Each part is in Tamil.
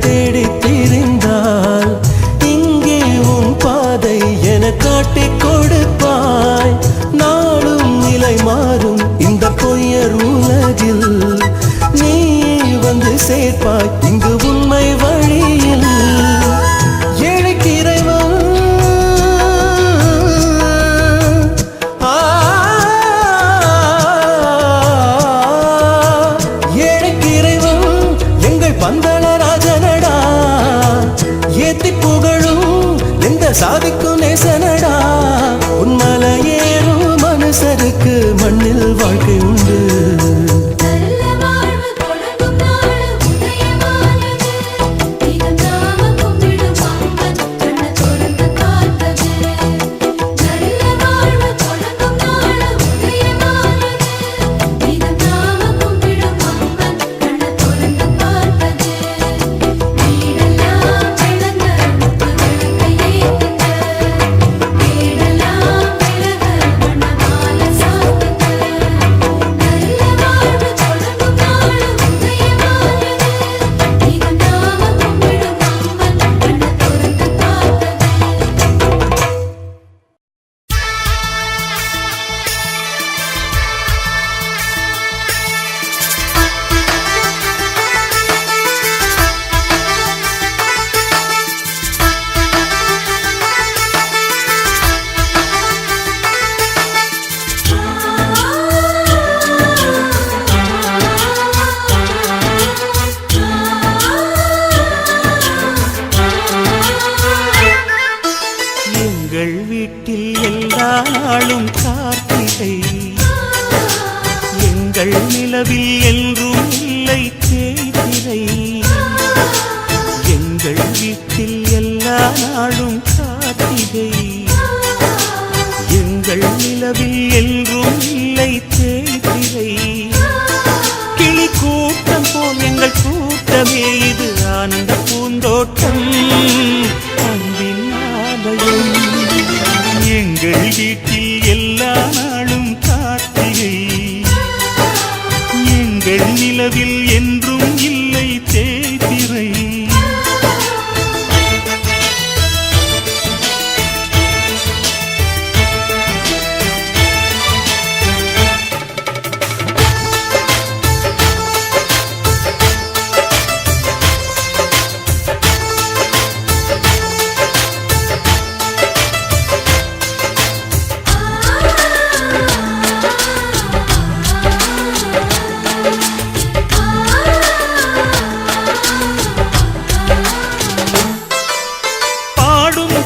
தேடி திரிந்தால் இங்கே உன் பாதை என காட்டிக் கொடுப்பாய். நாளும் நிலை மாறும் இந்த பொய்யர் உலகில் நீ வந்து சேர்ப்பாய் இங்கு உண்மை வழியில். ஏழைக்கு இறைவன் ஏழைக்கு இறைவன் எங்கள் பந்தளராஜனடா. ஏத்தி புகழும் எந்த சாதிக்கும் நேசனடா. உன்மலை ஏறும் மனுஷருக்கு மண்ணில் வாழ்க்கை உண்டு. நிலவில் என்றும் இல்லை தேய்திரை. எங்கள் வீட்டில் எல்லா நாளும் கார்த்திகை. எங்கள் நிலவில் என்றும் இல்லை தேய்திரை. கிளி கூட்டம் போல் எங்கள் கூட்டமே இது ஆனந்த பூந்தோட்டம் அன்பின் ஆலயம். எங்கள் வீட்டில் எல்லா நாளும் கார்த்திகை. எங்கள் நிலவில் என்றும் இல்லை தேய்திரை.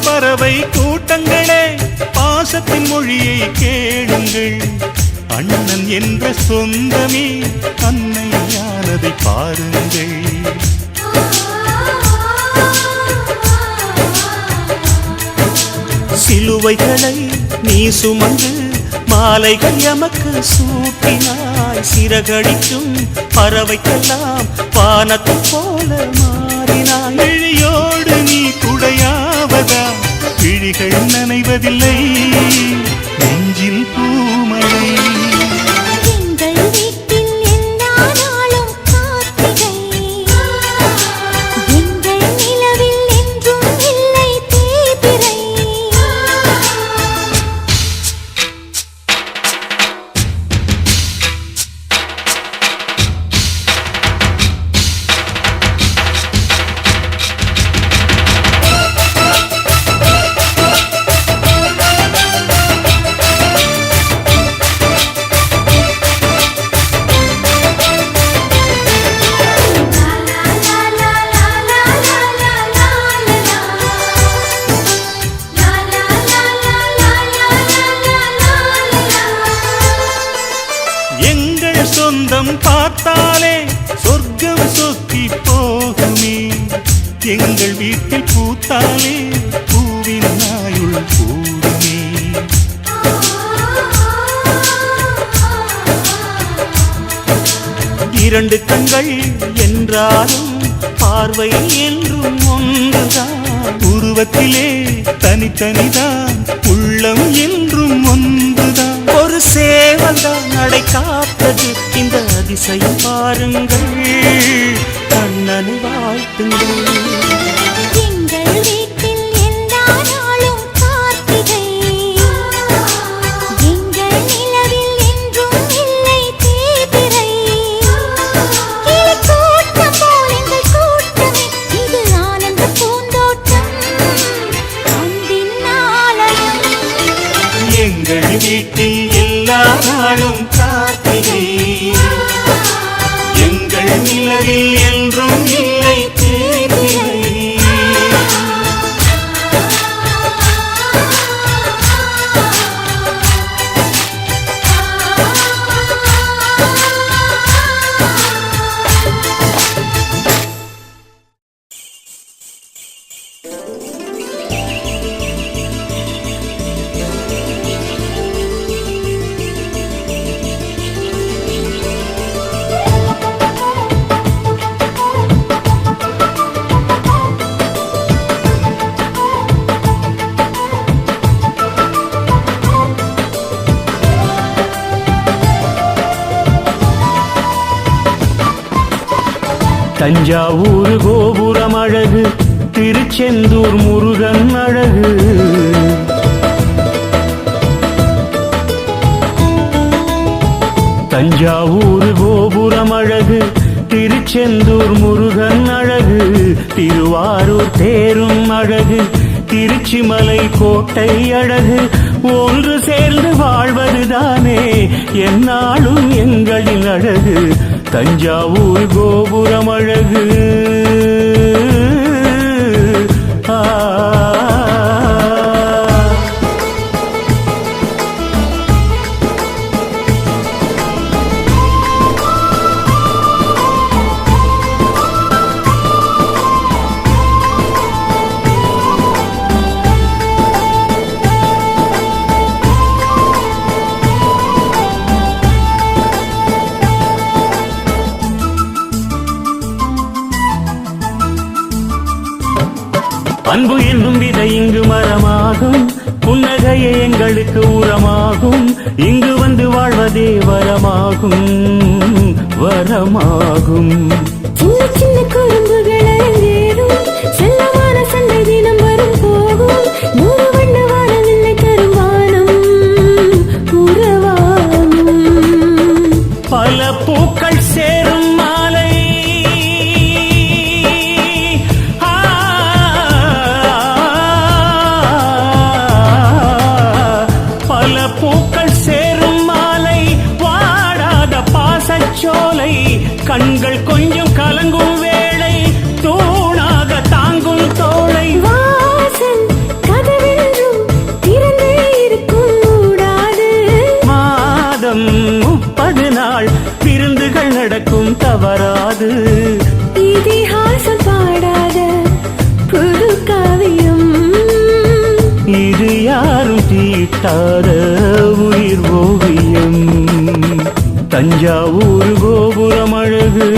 பறவை கூட்டங்களே பாசத்தின் மொழியை கேளுங்கள். அண்ணன் என்ற சொந்தமே அன்னையானதை பாருங்கள். சிலுவைகளை நீ சுமந்து மாலைகள் எமக்கு சூட்டினாய். சிறகடிக்கும் பறவைக்கெல்லாம் வானத்தை போல மாறினாய். விழியோடு நீ குடையாவதா விழிகள் நனைவதில்லை நெஞ்சில் பூமழை. சொந்தம் பார்த்தாலே சொர்க்கம் சொத்தி போகுமே. எங்கள் வீட்டில் பூத்தாலே பூவின் நாயுள் கூடுமே. இரண்டு கண்கள் என்றாலும் பார்வை என்றும் ஒன்றுதான். உருவத்திலே தனித்தனிதான் உள்ளம் என்றும் ஒன்றுதான். ஒரு சேவல்தான் நடை காப்பது இந்த அதிசயம் பாருங்கள். கண்ணனை வாழ்த்துங்கள். எங்கள் வீட்டில் எல்லா நாளும் கார்த்திகை, எங்கள் நிலவில் என்றும் இல்லை தேய்பிறை. கிளிக்கூட்டம் போல் எங்கள் கூட்டமே, இது ஆனந்த பூந்தோட்டம், அன்பின் ஆலயம். எங்கள் வீட்டில் எல்லா நாளும் கார்த்திகை, எங்கள் நிலவில் என்றும் இல்லை தேய்பிறை. தஞ்சாவூர் கோபுரம் அழகு, திருச்செந்தூர் முருகன் அழகு. தஞ்சாவூர் கோபுரம் அழகு, திருச்செந்தூர் முருகன் அழகு. திருவாரூர் தேரும் அழகு, திருச்சிமலை கோட்டை அழகு. ஒன்று சேர்ந்து வாழ்வதுதானே என்னாலும் எங்களின் அழகு. தஞ்சாவூர் கோபுரம் அழகு. அன்பு என்னும் விதை இங்கு மரமாகும், புன்னகையே எங்களுக்கு உரமாகும். இங்கு வந்து வாழ்வதே வரமாகும், வரமாகும். சின்ன சின்ன குறும்புகள் அரங்கேறும், செல்லமான சண்டை தினம் வரும் போகும். 100 வண்ண வானவில்லை தரும் வானம் உறவாகும். பல பூக்கள் சேரும் மாலை, பூக்கள் சேரும் மாலை, வாடாத பாசச்சோலை. கண்கள் கொஞ்சம் கலங்கும் வேளை, தூணாக தாங்கும் தோளை. வாசல் கதவென்றும் திறந்தே இருக்கும் மூடாது. மாதம் 30 நாள் விருந்துகள் நடக்கும் தவறாது. இதிகாசம் பாடாத புது காவியம், இது யாரும் தீட்டாத உயிர் ஓவியம். தஞ்சாவூர் கோபுரம் அழகு.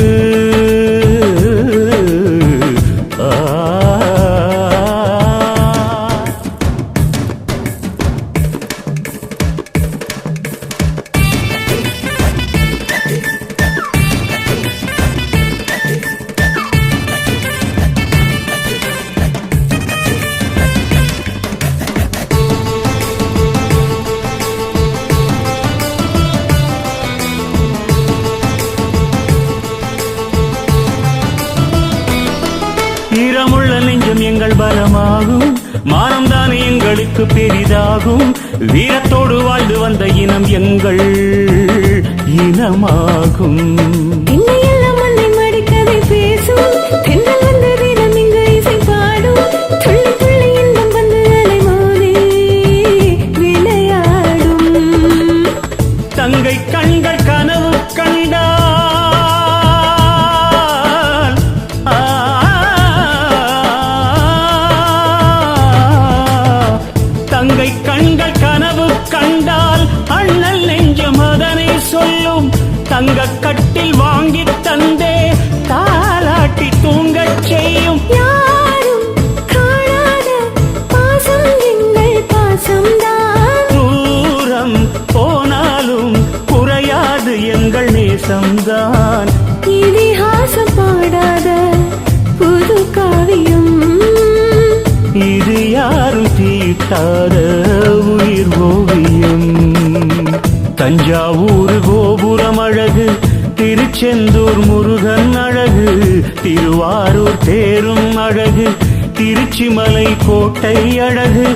ஈரமுள்ள நெஞ்சம் எங்கள் பலமாகும், மானம்தானே எங்களுக்கு பெரிதாகும். வீரத்தோடு வாழ்ந்து வந்த இனம் எங்கள் இனமாகும். என்னையெல்லாம் மண்ணை மடிக்கதை பேசும், தென்றல் வந்து தினம் இங்கு இசை பாடும். துள்ளி துள்ளி இன்பம் வந்து அலை மோதி விளையாடும். தங்கை கண்கள் கனவு கண்டால், தங்கை கண்கள் கனவு கண்டால் அண்ணல் நெஞ்சம் அதனை சொல்லும். தங்க கட்டில் வாங்கி தந்தே தாலாட்டி தூங்கச் செய்யும். யாரும் காணாத பாசம் எங்கள் பாசம்தான். தூரம் போனாலும் குறையாது எங்கள் நேசம்தான். இதிகாசம் பாடாத காட்டாத உயிர் ஓவியம். தஞ்சாவூர் கோபுரம் அழகு, திருச்செந்தூர் முருகன் அழகு, திருவாரூர் தேரும் அழகு, திருச்சிமலை கோட்டை அழகு.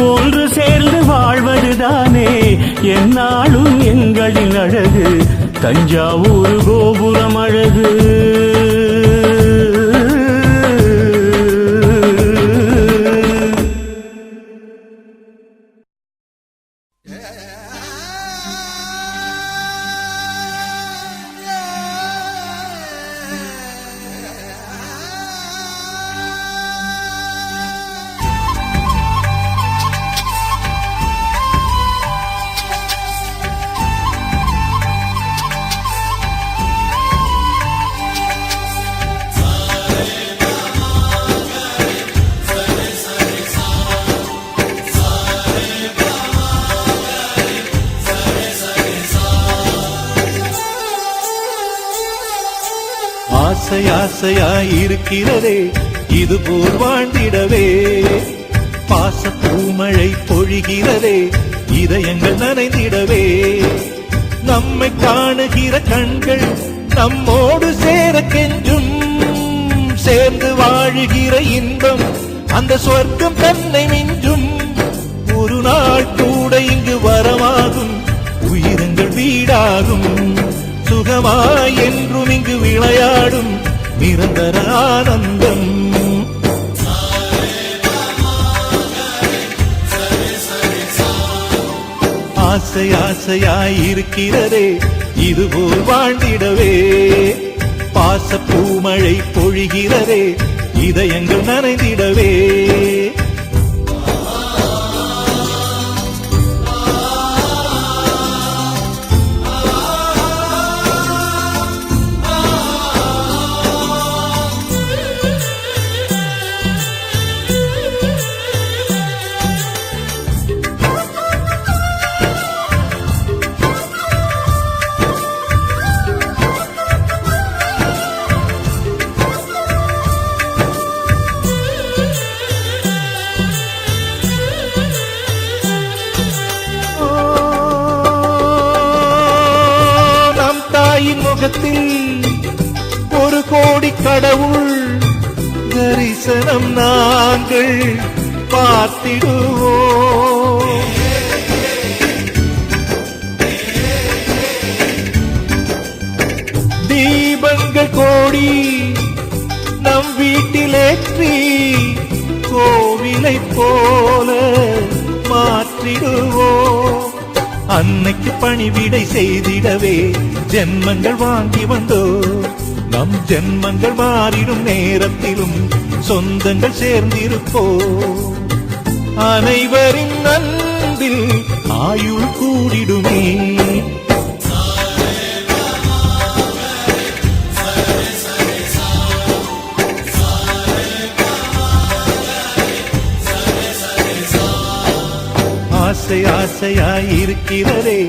ஒன்று சேர்ந்து வாழ்வதுதானே எந்நாளும் எங்களின் அழகு. தஞ்சாவூர் கோபுரம் அழகு. ஆசை ஆசையாயிருக்கிறதே இது போல் வாழ்ந்திடவே. பாச பூமழை பொழிகிறதே இதயங்கள் நனைந்திடவே. நம்மை காணுகிற கண்கள் நம்மோடு சேர கெஞ்சும். சேர்ந்து வாழுகிற இன்பம் அந்த சொர்க்கம் தன்னை மிஞ்சும். ஒரு நாள் கூட இங்கு வரமாகும், உயிரங்கள் வீடாகும். சுகமாய் என்றும் இங்கு விளையாடும் நிரந்தர ஆனந்தம். ஆசை ஆசையாயிருக்கிறதே இதுபோல் வாழ்ந்திடவே. பாச பூமழை பொழிகிறதே இதயங்கள் நனைந்திடவே. ஒரு கோடி கடவுள் தரிசனம் நாங்கள் பார்த்திடுவோம். தீபங்கள் கோடி நம் வீட்டிலேற்றி கோவிலை போல மாற்றிடுவோம். அன்னைக்கு பணிவிடை செய்திடவே ஜென்மங்கள் வாங்கி வந்தோ. நம் ஜென்மங்கள் மாறிடும் நேரத்திலும் சொந்தங்கள் சேர்ந்திருப்போ. அனைவரின் அன்பில் ஆயுள் கூடிடுமே. ஆசை ஆசையாயிருக்கிறதே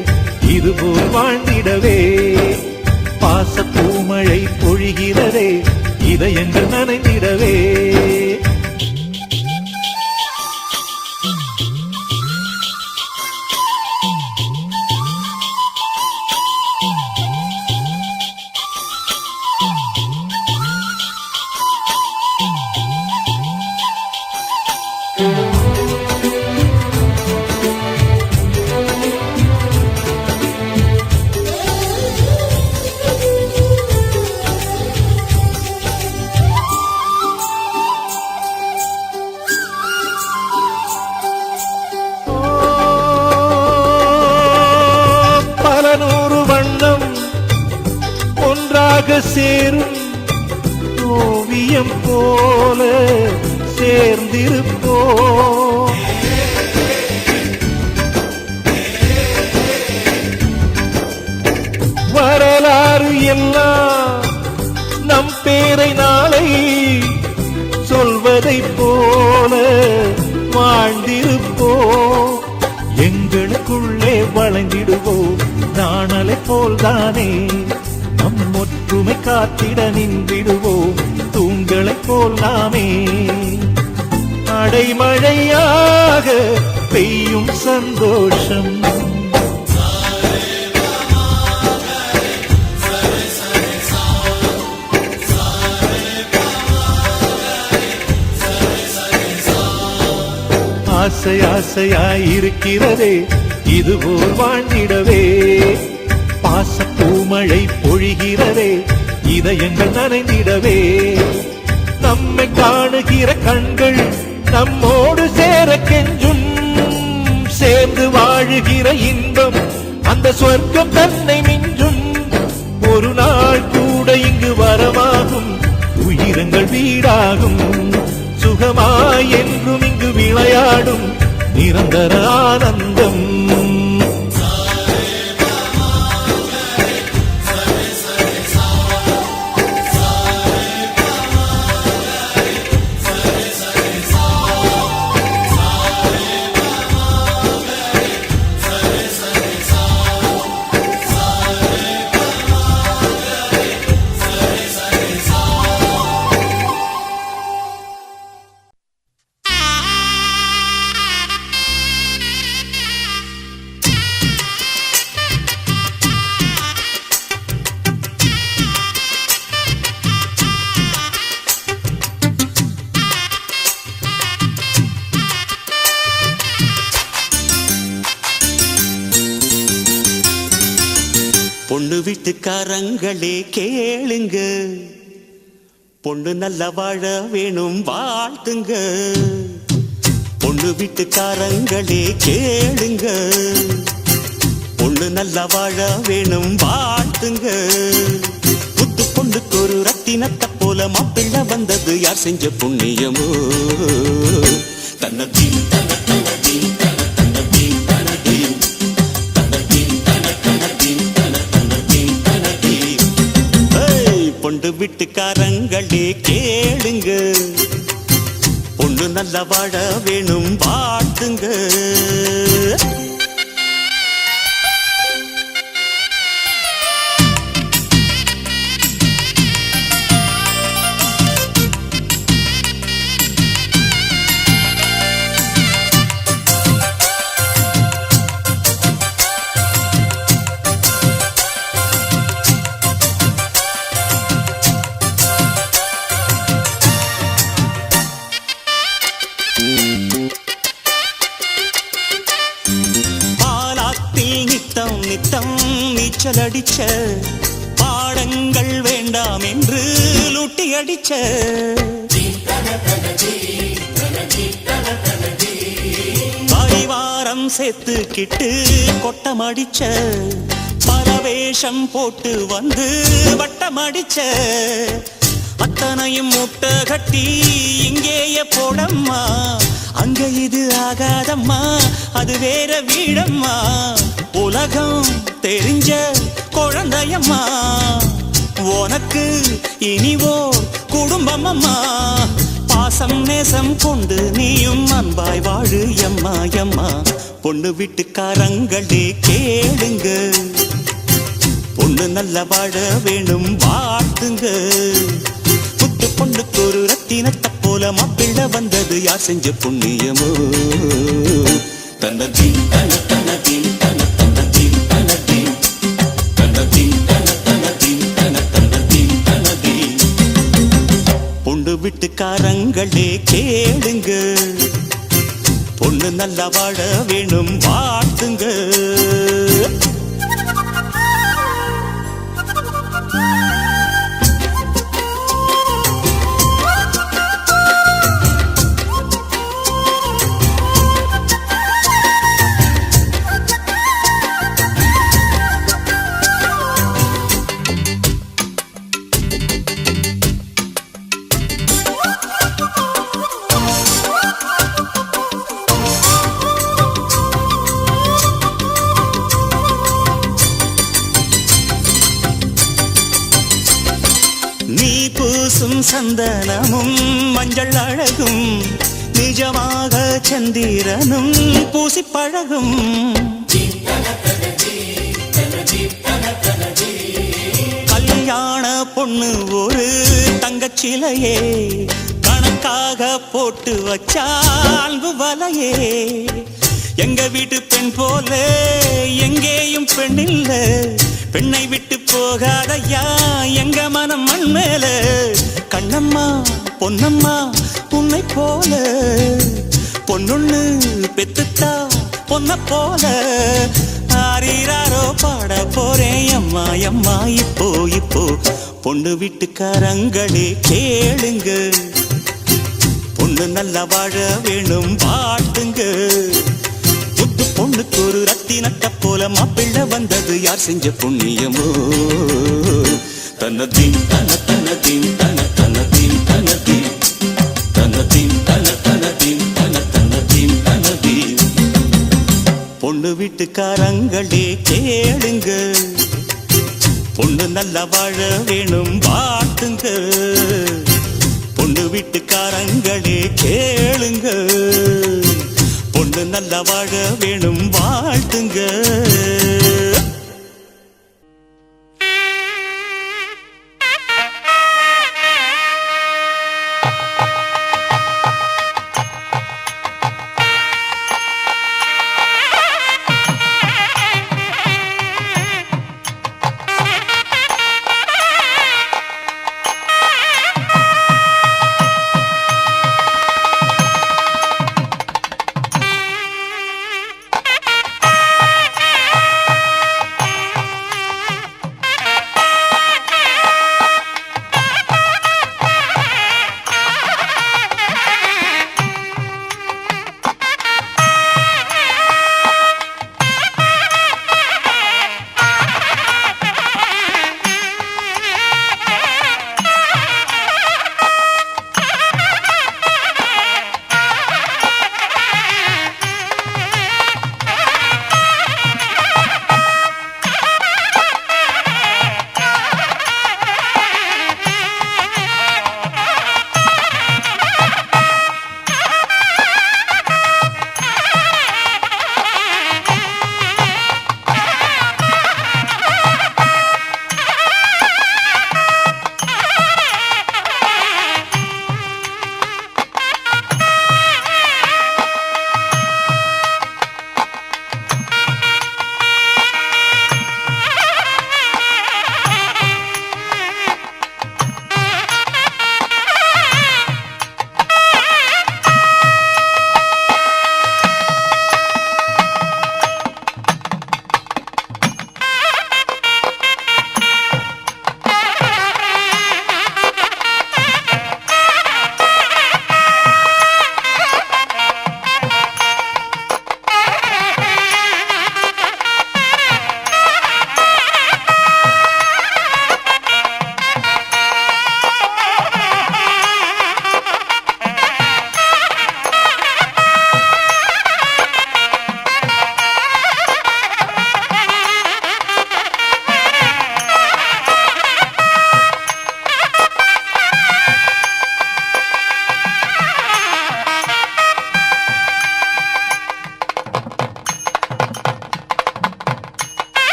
இதுபோல் வாழ்ந்திடவே. பாச பூமழை பொழிகிறதே இதயங்கள் நனைந்திடவே. சேரும் ஓவியம் போல சேர்ந்திருப்போம். வரலாறு எல்லாம் நம் பேரை நாளை சொல்வதை போல வாழ்ந்திருப்போம். எங்களுக்குள்ளே வளைந்திடுவோம் நாணலை போல்தானே. நம் ஒற்றுமை காத்திட நின்றிடுவோம் தூண்களை போல் நாமே. அடைமழையாக பெய்யும் சந்தோஷம். ஆசை ஆசையாயிருக்கிறதே இதுபோல் வாழ்ந்திடவே, பாச பூமழை பொழிகிறதே இதயங்கள் நனைந்திடவே. நம்மை காணுகிற கண்கள் நம்மோடு சேர கெஞ்சும், சேர்ந்து வாழுகிற இன்பம் அந்த சொர்க்கம் தன்னை மிஞ்சும். ஒரு நாள் கூட இங்கு வரமாகும், உயிரங்கள் வீடாகும், சுகமாய் என்றும் இங்கு விளையாடும் நிரந்தர ஆனந்தம். பொண்ணு வீட்டுக்காரங்களே கேளுங்க, பொண்ணு நல்ல வாழ வேணும் வாழ்த்துங்க. பொண்ணு வீட்டுக்காரங்களே கேளுங்க, பொண்ணு நல்ல வாழ வேணும் வாழ்த்துங்க. புத்து பொண்ணுக்கு ஒரு ரத்தினத்தை போல மாப்பிள்ளை வந்தது யார் செஞ்ச புண்ணியமோ. தன்னதி பொண்ணு வீட்டுக்காரங்களே கேளுங்க, பொண்ணு நல்ல வாழ வேணும் வாழ்த்துங்க. நித்தம் நீச்சல் அடிச்ச பாடங்கள் வேண்டாம் என்று லூட்டி அடிச்ச பரிவாரம் சேர்த்துக்கிட்டு கொட்டம் அடிச்ச பரவேஷம் போட்டு வந்து வட்டம் அடிச்ச அத்தனையும் முட்டை கட்டி இங்கேயே போடம்மா, அங்க இது ஆகாதம்மா அது வேற வீடம்மா. உலகம் தெரிஞ்ச குழந்தையம்மா, உனக்கு இனிவோ குடும்பம் அம்மா. பாசம் நேசம் கொண்டு நீயும் அன்பாய் வாழு எம்மா எம்மா. பொண்ணு வீட்டுக்காரங்களே கேளுங்க, பொண்ணு நல்ல வாழ வேணும் வாழ்த்துங்க. புத்து பொண்ணுக்கு ஒரு ரத்தினத்தை போல மாப்பிள்ளை வந்தது யார் செஞ்ச புண்ணியமோ. தன்னதி தன தனதி தன தனதி தனதி தனதி தன தனதி தன தனதி தனதி. பொண்ணு வீட்டுக்காரங்களே கேளுங்க, பொண்ணு நல்லா வாழ வேணும் வாழ்த்துங்க. நீ பூசும் சந்தனமும் மஞ்சள் அழகும் நிஜமாக சந்திரனும் பூசி பழகும். கல்யாண பொண்ணு ஒரு தங்கச்சிலையே கணக்காக போட்டு வச்சா அன்பு வலையே எங்க வீட்டு பெண் போல எங்கேயும் பெண் இல்ல பெண்ணை விட்டு போகாதையா எங்க மனம் மண் மேல கண்ணம்மா பொன்னம்மா உன்னை போல பொன்னொன்னு பெத்துத்தா பொன்ன போல ஆரீராரோ பாட போறேன் அம்மா அம்மா இப்போ இப்போ பொண்ணு வீட்டுக்காரங்களே கேளுங்க பொண்ணு நல்லா வாழ வேணும் பாட்டுங்க புத்து பொண்ணுக்கு ஒரு ரத்தினத்தை போல மாப்பிள்ளை வந்தது யார் செஞ்ச புண்ணியமோ தன்னதீன் தன தன்னதீன் தன தன்னதீன் தன்னதீன் தன்னதீன் தன தன்னதீன் தன தன்னதீன் தன்னதீன் பொண்ணு வீட்டுக்காரங்களே கேளுங்க பொண்ணு நல்லா வாழ வேணும் பாட்டுங்க பொண்ணு வீட்டுக்காரங்களே கேளுங்க பொண்ணு நல்லா வாழ வேணும் வாழ்த்துங்க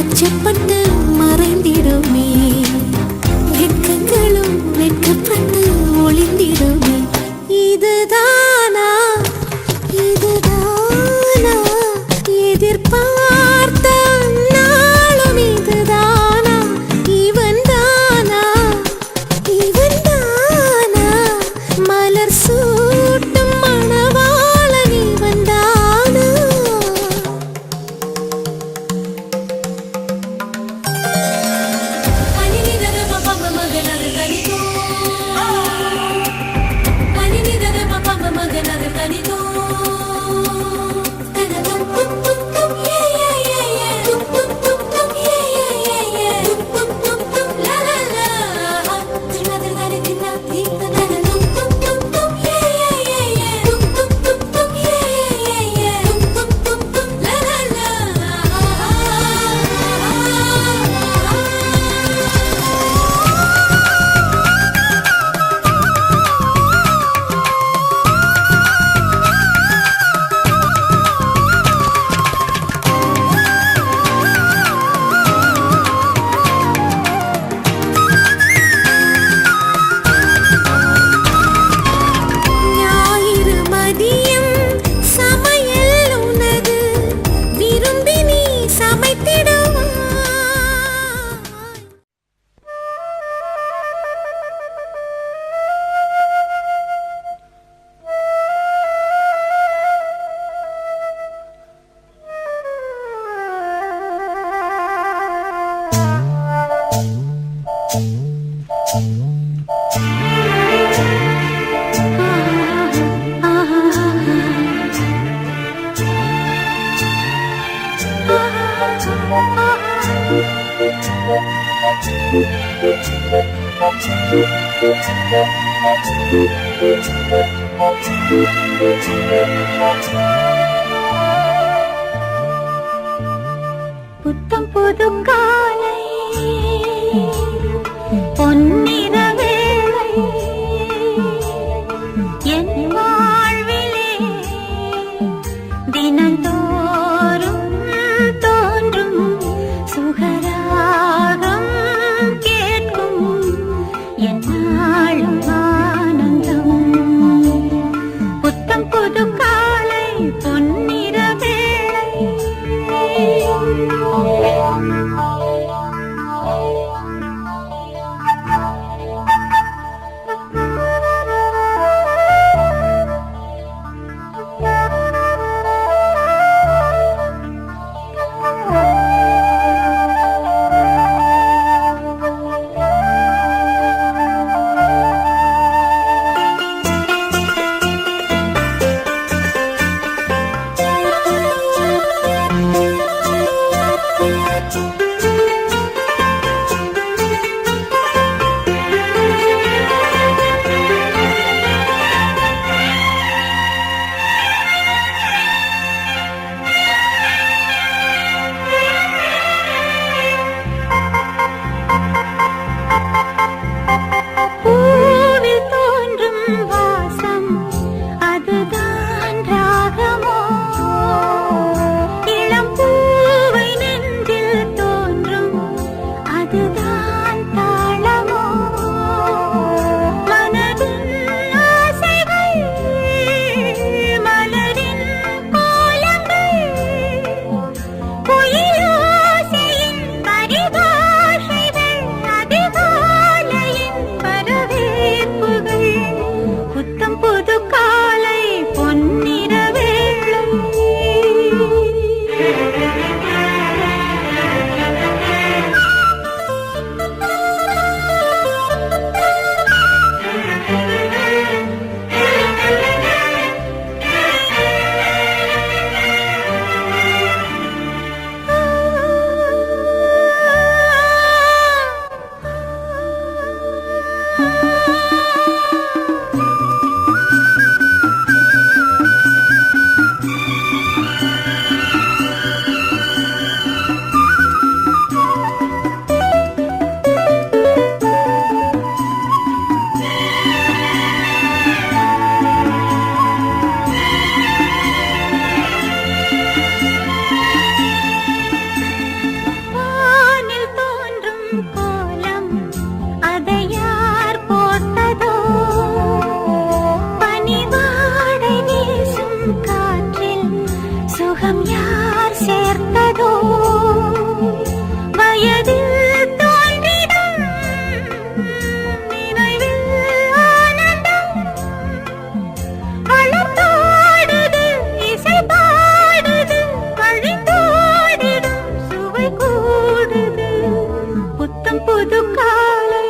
அச்சப்பட்டு மறைந்திடுமே வெட்கங்களும் வெட்கப்பட்டு ஒளிந்திடுமே இதுதானா இதுதானா எதிர்பார்த்த நாளும் இதுதானா இவன் தானா மலர் சூட்டும் மணவாளன் இவன் தானா புத்தம் புது காலை பொன்னிற வேளை என் வாழ்விலே தினந்தோறும் தோன்றும் சுகராகம் கேட்கும் என்னாலும் ஆனந்தம் புத்தம் புது காலை பொன்னிற வேளை புது காலை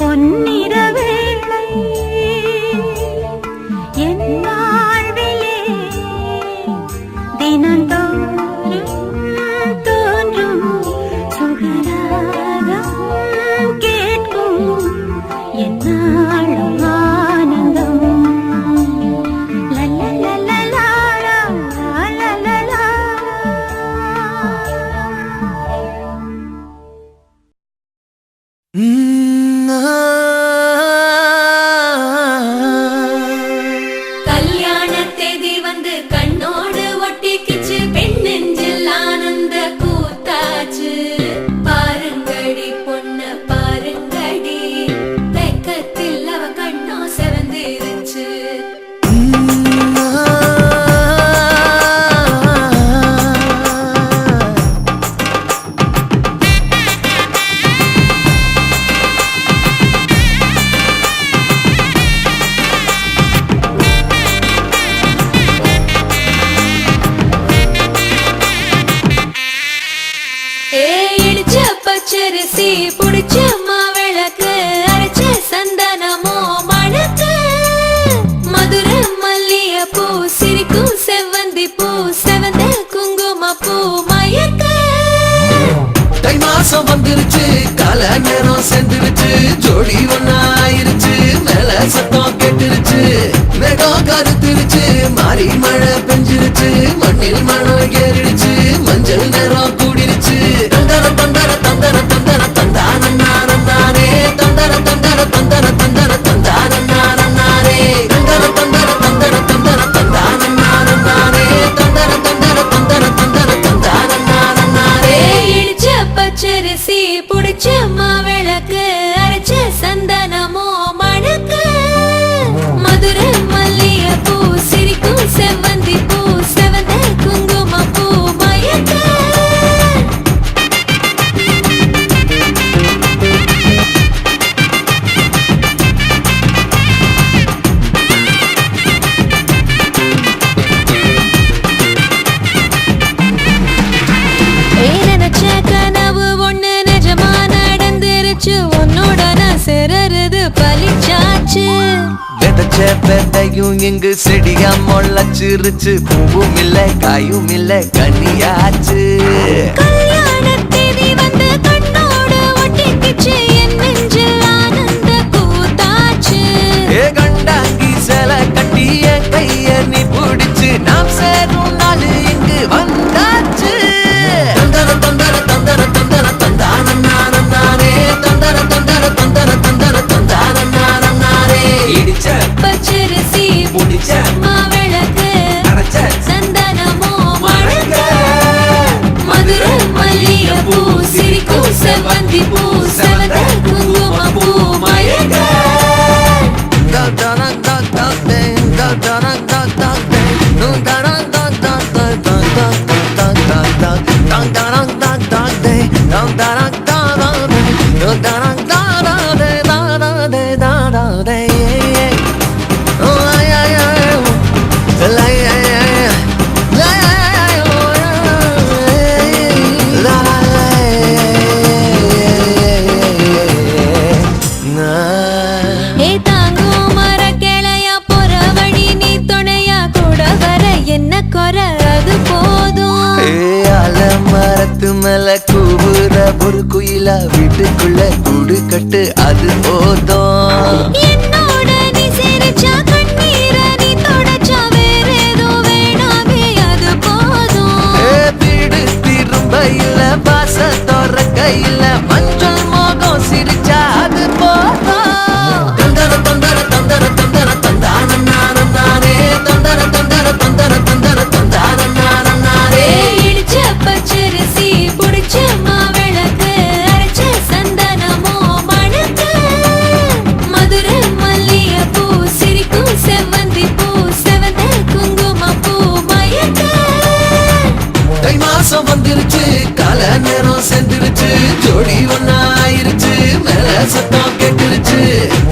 பொன்னிற வேளை என் வாழ்விலே தினந்தோறும் தோன்றும் சுகராகம் கேட்கும் என்னாலும் ஆனந்தம் லல்லலலலா லல்லலலா. கல்யாண தேதி வந்து கண்ணோடு ஒட்டிக்கிச்சு பெண் நெஞ்சில் ஆனந்த கூத்தாச்சு பாருங்கடி பொண்ண பாருங்கடி வெக்கத்தில் அவ கண்ணோ செவந்திருச்சு இடிச்ச பச்சரிசி புடிச்ச மாவிளக்கு அரைச்ச சந்தனமோ மணக்கு மதுர மல்லிய பூ சிரிக்கும் செவ்வந்தி பூ செவந்த குங்கும பூ மயக்க தை மாசம் வந்துருச்சு கால நேரம் சென்றுருச்சு ஜோடி ஒன்னாயிருச்சு மேல சத்தம் கேட்டுருச்சு மேகம் கருத்துருச்சு மாறி மழை பெஞ்சிருச்சு மண்ணில் மணம் ஏறிடுச்சு மஞ்சள் நேரம் கூடிருச்சு தந்தர தந்தர தந்தர தந்தர தந்தானே தந்தர தந்தர தந்தர தந்தர தந்தானே தந்தர தந்தர தந்தர தந்தர தந்தானே தந்தர தந்தர தந்தர தந்தர தந்தானே இடிச்ச பச்சரிசி புடிச்ச மாவிளக்கு அரைச்ச சந்தனமோ மணக்கு மதுர மல்லிய பூ சிரிக்கும் செவ்வந்தி பூ செவந்த குங்கும பூ மயக்க நினைச்ச கனவு ஒண்ணு நிஜமா நடந்துருச்சு உன்னோட நான் சிறருது பலிச்சாச்சு விதைச்ச விதையும் இங்கு செடியா முளைச்சிருச்சு பூவும் இல்ல காயும் இல்ல கனியாச்சு கல்யாண தேதி வந்து கண்ணோடு ஒட்டிக்கிச்சு என் நெஞ்சில் ஆனந்த கூத்தாச்சு ஏ கண்டாங்கி சில கட்டி என் கைய நீ பிடிச்சு நாம் சேரும் நாள் இங்கு வந்தாச்சு தந்தர தந்தர தந்தர தந்தர தந்தானே தந்தர தந்தர தந்தர தந்தர தந்தானே இடிச்ச பச்சரிசி முடிச்ச மாவிளக்கு அரைச்ச சந்தனமோ மணக்க மதுர மல்லிய பூ சிரிக்கும் செவ்வந்தி பூ செவந்த குங்கும பூ மயக்க ஏ தாங்கும் மர கிளையா போற வழி நீ துணையா கூட வர என்ன குறை அது போதும் மரத்து மேல கூவுற ஒரு குயிலா வீட்டுக்குள்ள கூடு கட்டு அது போதும் என்னோட நீ சிரிச்சா கண்ணீர நீ தொடச்சா வேற ஏதோ வேணாமே அது போதும் வீடு திரும்ப இல்ல பாச தோற கையில மஞ்சள் மோகம் சிரிச்சா அது போதும் தந்தர தந்தர தந்தர தந்தர தந்தானே தந்தர தந்தர தந்தர தந்தர தந்தானே இடிச்ச பச்சரிசி புடிச்ச மாவிளக்கு அரைச்ச சந்தனமோ மணக்க மதுர மல்லிய பூ சிரிக்கும் செவ்வந்தி பூ செவந்த குங்கும பூ மயக்க தை மாசம் வந்துருச்சு கால நேரம் சென்றுருச்சு ஜோடி ஒன்னாயிருச்சு மேல சத்தம் கேட்டுருச்சு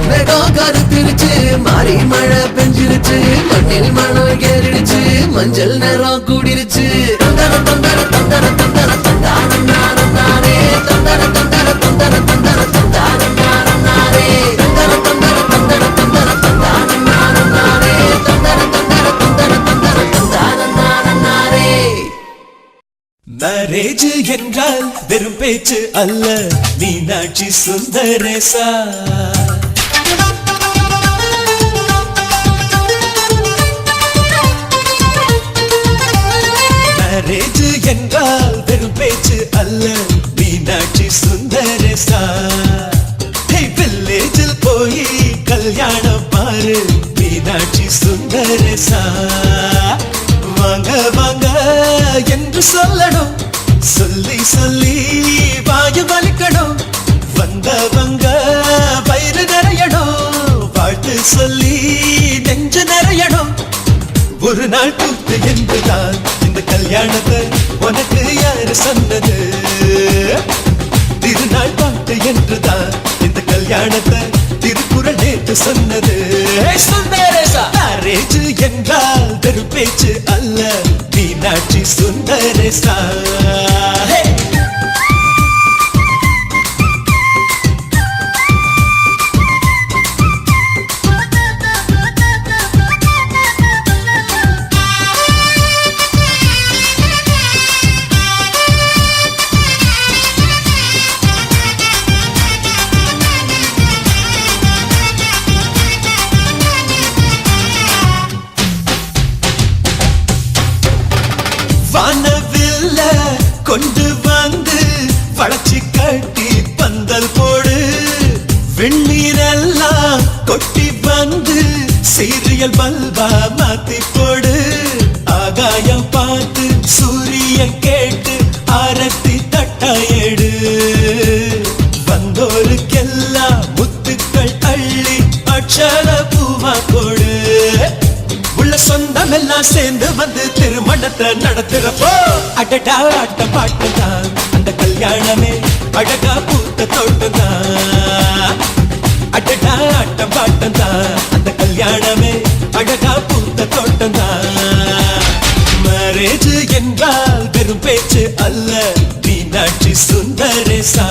மேகம் கருத்துருச்சு மாறி மழை பெஞ்சிருச்சு மண்ணில் மணம் ஏறிடுச்சு மஞ்சள் நேரம் கூடிருச்சு தந்தர தந்தர தந்தர தந்தர தந்தானே தந்தர மேரேஜ் என்றால் வெறும் பேச்சு அல்ல மீனாட்சி சுந்தரேசா மேரேஜ் என்றால் வெறும் பேச்சு அல்ல மீனாட்சி சுந்தரேசா வில்லேஜில் போய் கல்யாணம் பாரு மீனாட்சி சுந்தரேசா வாங்க வாங்க என்று சொல்லணும் சொல்லி சொல்லி வாயு வலிக்கணும் வந்தவங்க வயிறு நிறையணும் வாழ்த்து சொல்லி நெஞ்சு நிறையணும் ஒரு நாள் கூத்து என்றுதான் இந்த கல்யாணத்தை உனக்கு யாரு சொன்னது திருநாள் பாட்டு என்றுதான் இந்த கல்யாணத்தை திருக்குறள் நேற்று சொன்னது மேரேஜ் என்றால் வெறும் பேச்சு அல்ல மீனாட்சி சுந்தரேசா வானவில்ல கொண்டு வந்து வளர்ச்சி கட்டி பந்தல் போடு வெண்ணீரெல்லாம் கொட்டி வந்து சீரியல் பல்பா மாத்தி போடு ஆகாயம் பார்த்து சூரியன் கேட்டு ஆரத்தி தட்டாயேடு வந்தோருக்கெல்லாம் முத்துக்கள் அள்ளி அட்சர பூவா கொடு உள்ள சொந்தம் எல்லாம் சேர்ந்து வந்து திருமணத்தை நடத்துறப்போ அடடா ஆட்ட பாட்டுதான் அந்த கல்யாணமே அழகா பூத்த தோட்டம்தான் அடடா ஆட்ட பாட்டுதான் அந்த கல்யாணமே அழகா பூத்த தோட்டம்தான் மேரேஜ் என்றால் வெறும் பேச்சு அல்ல மீனாட்சி சுந்தரேசா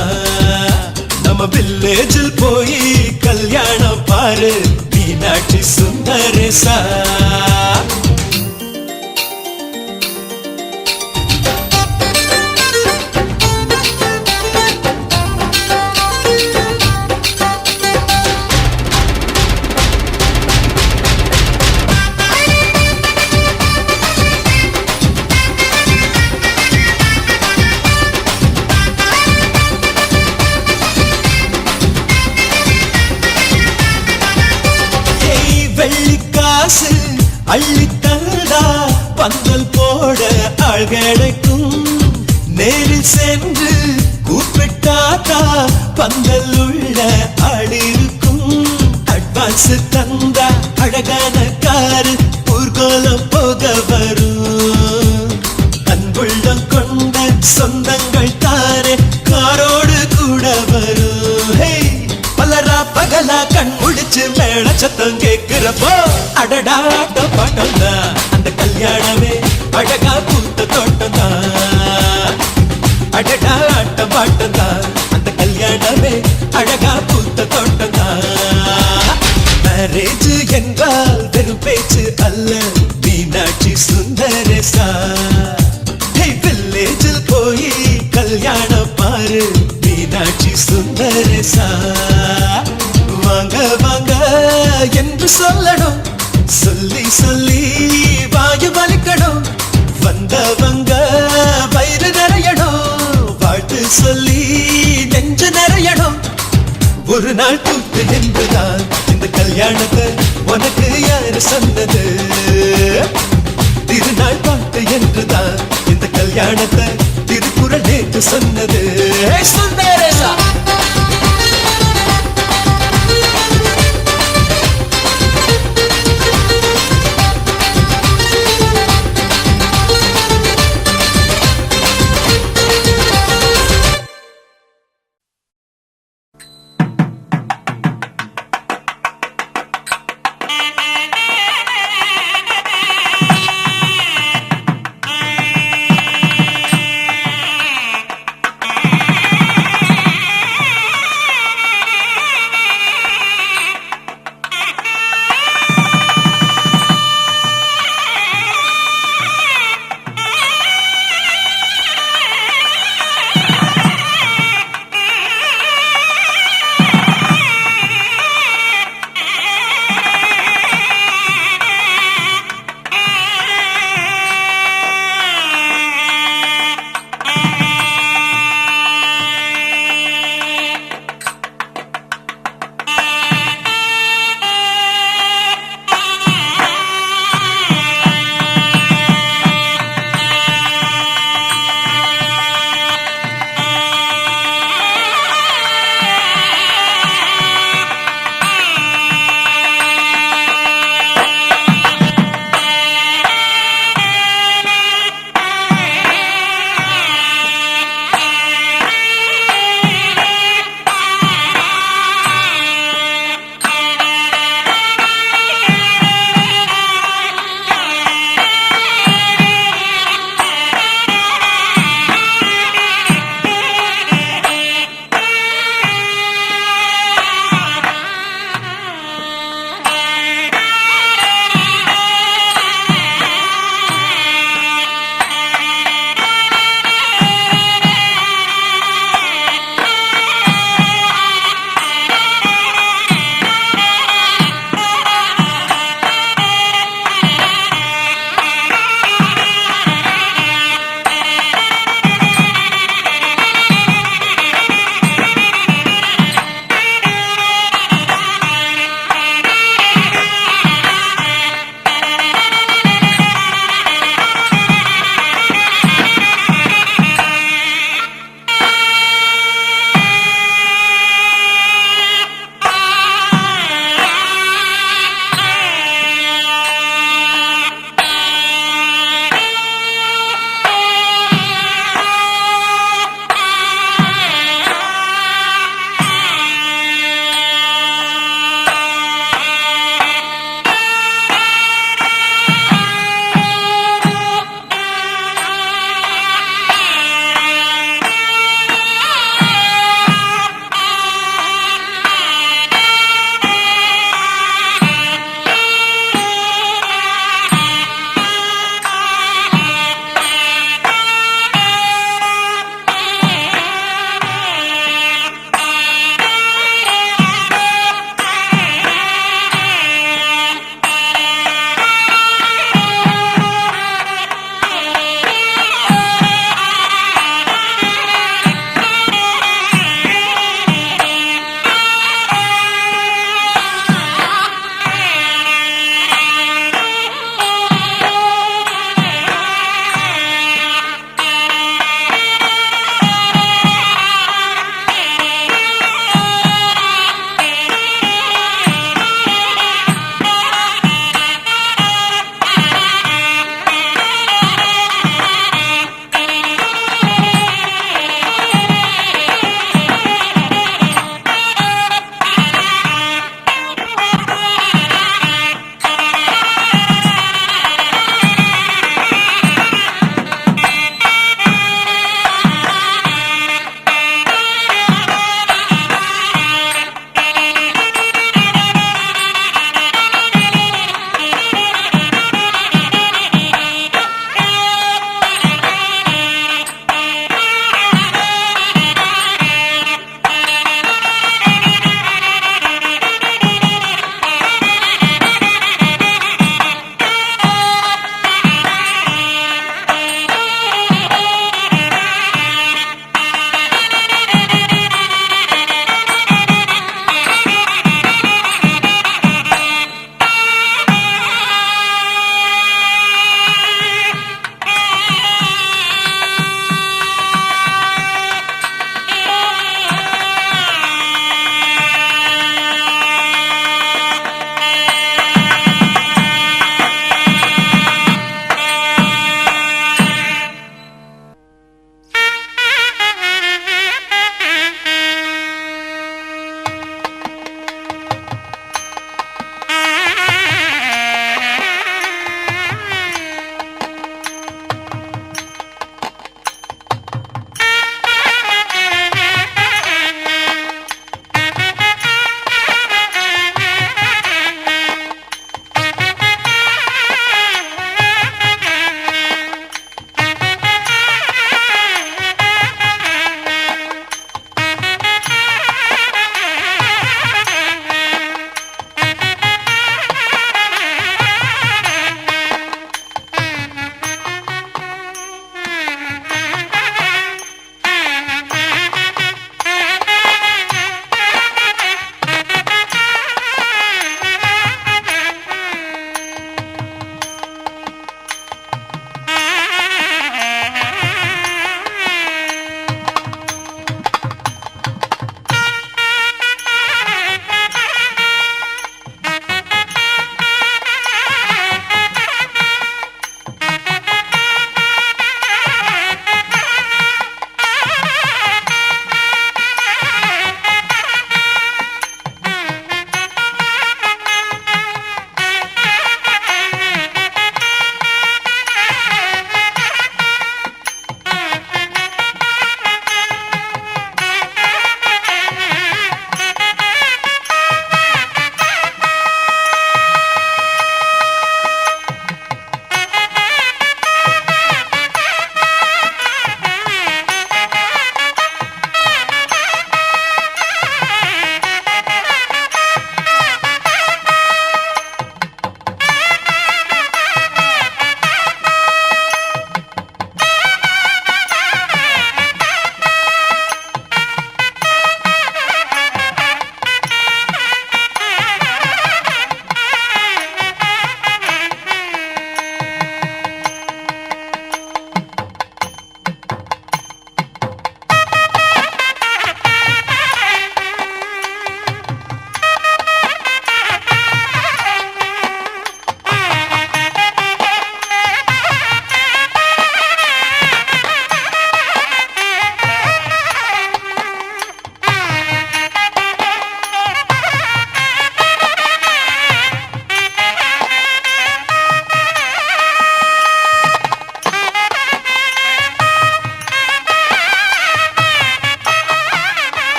நம்ம வில்லேஜில் போய் கல்யாணம் பாரு மீனாட்சி சுந்தரேசா வெள்ளிக்காசு அள்ளி தந்தா பந்தல் போட ஆள் கிடைக்கும் நேரில் சென்று கூப்பிட்டாத்தா பந்தல் உள்ள ஆள் இருக்கும் அட்வான்ஸ் தந்தா அழகான காரு ஊர்கோலம் போக வரும் அன்புள்ளம் கொண்ட சொந்தங்கள் தானே காரோடு கூட வரும் பலரா பகலா கண் முடிச்சு மேல சத்தம் கேட்கிறப்போ அடடா ஆட்ட பாட்டம் தான் அந்த கல்யாணமே அழகா பூத்த தோட்டம் தான் அடடா ஆட்ட பாட்டம் தான் அந்த கல்யாணமே அழகா பூத்த தோட்டம் தான் மேரேஜ் என்றால் வெறும் பேச்சு அல்ல மீனாட்சி சுந்தரேசா வில்லேஜில் போய் கல்யாணம் பாரு மீனாட்சி சுந்தரேசா வாங்க வாங்க என்று சொல்லணும் சொல்லி சொல்லி வாயு வலிக்கணும் வந்தவங்க வயிறு நிறையணும் வாழ்த்து சொல்லி நெஞ்சு நிறையணும் ஒரு நாள் கூத்து என்றுதான் இந்த கல்யாணத்தை உனக்கு யாரு சொன்னது திருநாள் பாட்டு என்றுதான் இந்த கல்யாணத்தை திருக்குறள் நேற்று சொன்னது சுந்தரேசா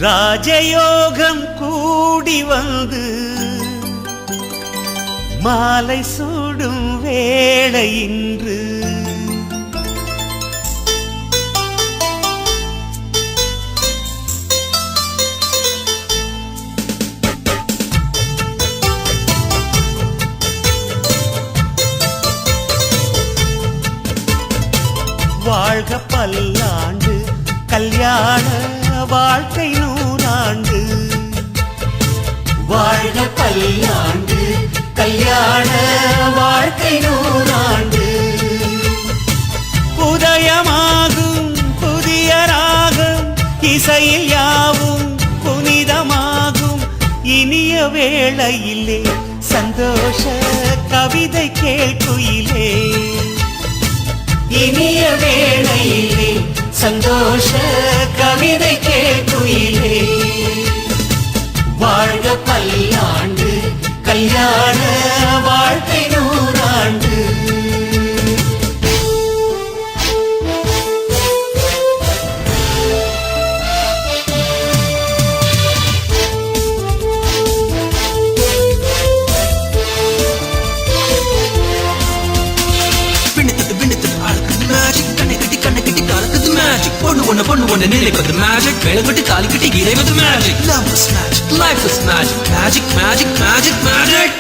ராஜயோகம் கூடி வந்து மாலை சூடும் வேளை இன்று வாழ்க பல்லாண்டு கல்யாண வாழ்க்கை நூறாண்டு வாழ்க பல்லாண்டு கல்யாண வாழ்க்கை நூறாண்டு உதயமாகும் புதிய ராகம் இசையில் யாவும் புனிதமாகும் இனிய வேளையிலே சந்தோஷ கவிதை கேட்குயிலே இனிய வேளையிலே சந்தோஷ கவிதை கேட்குயிலே வாழ்க பல்லாண்டு கல்யாண வாழ்க்கை நூறாண்டு பொண்ணு ஒண்ணு நினைப்பது மேஜிக் வேலைப்பட்டு காலி கட்டி இறைவது magic love is magic life is magic magic magic magic magic